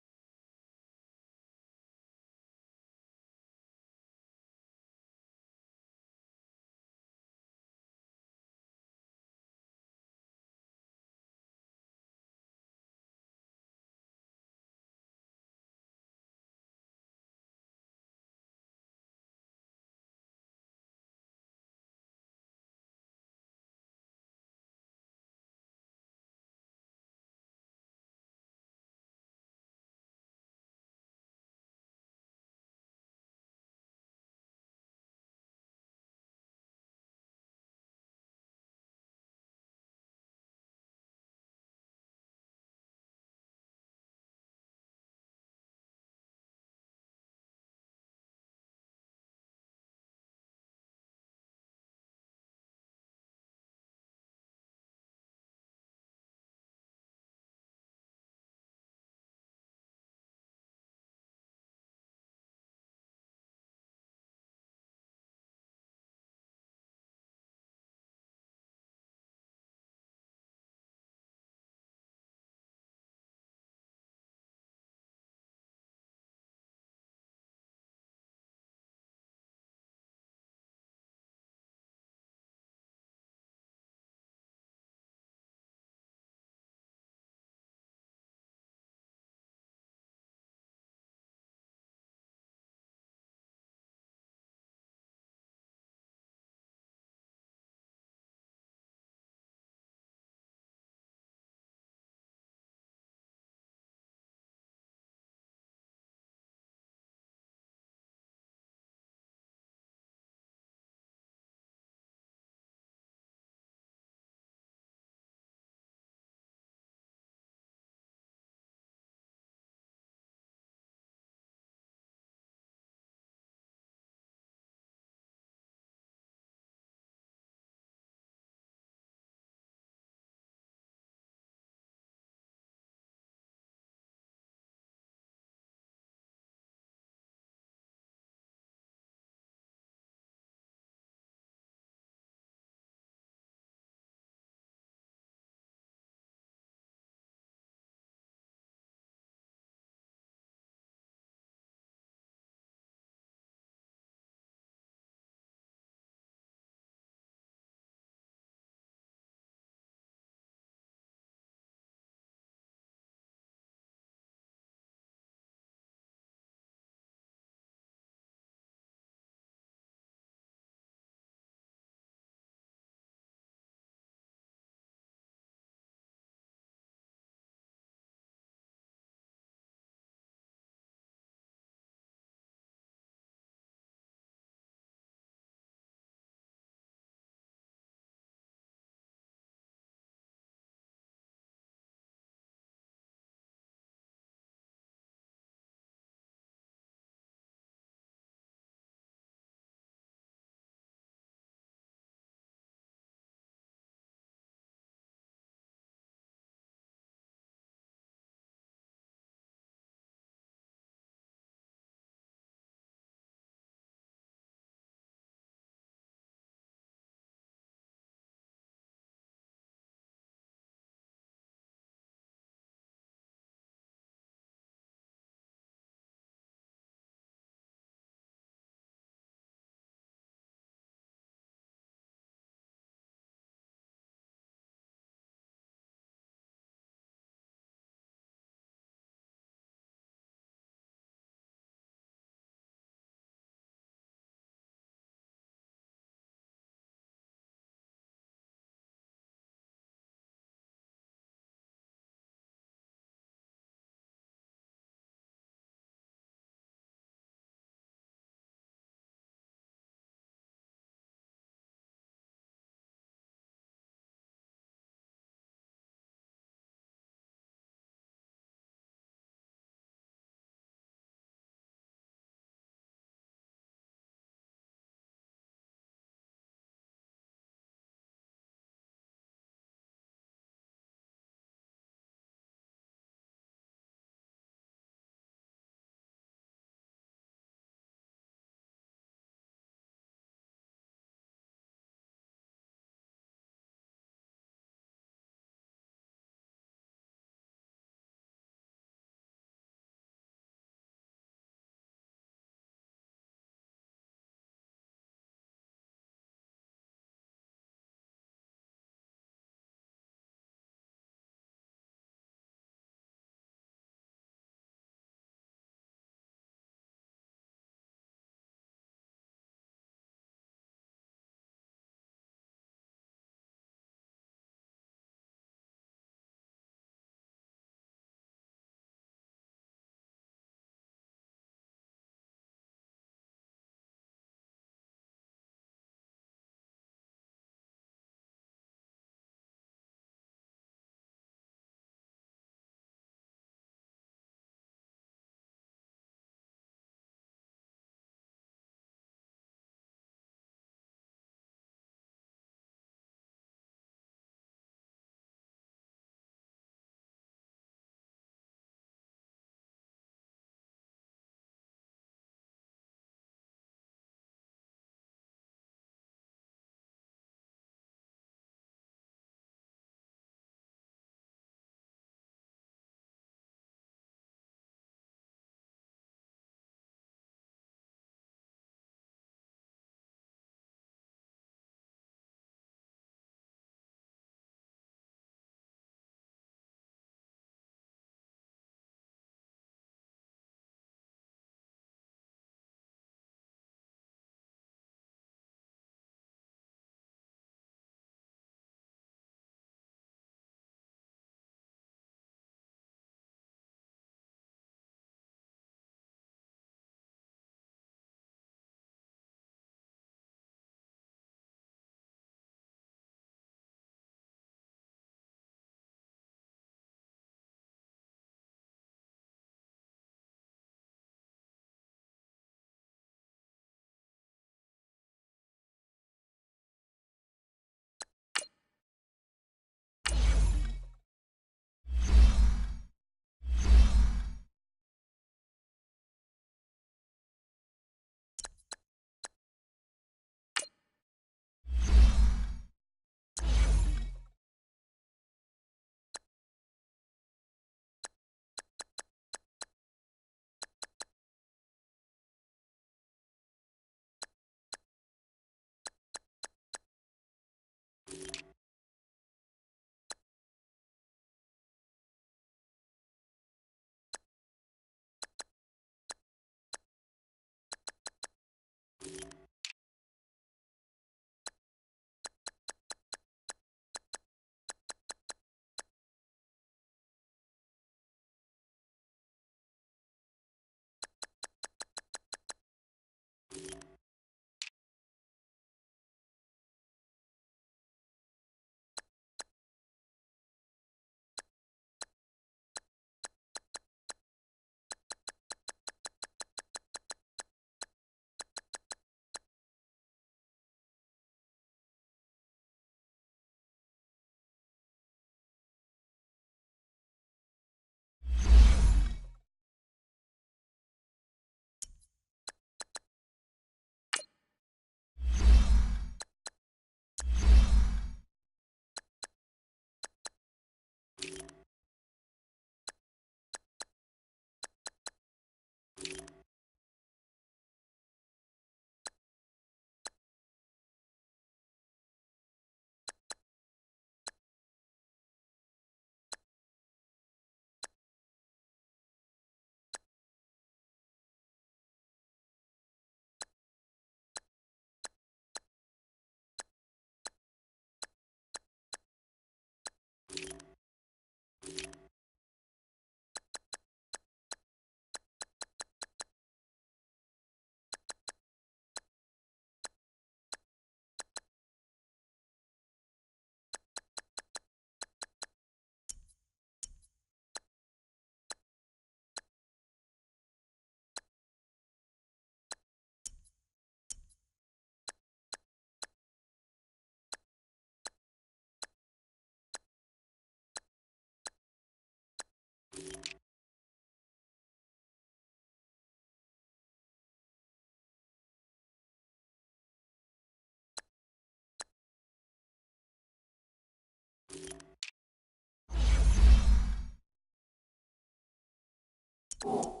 You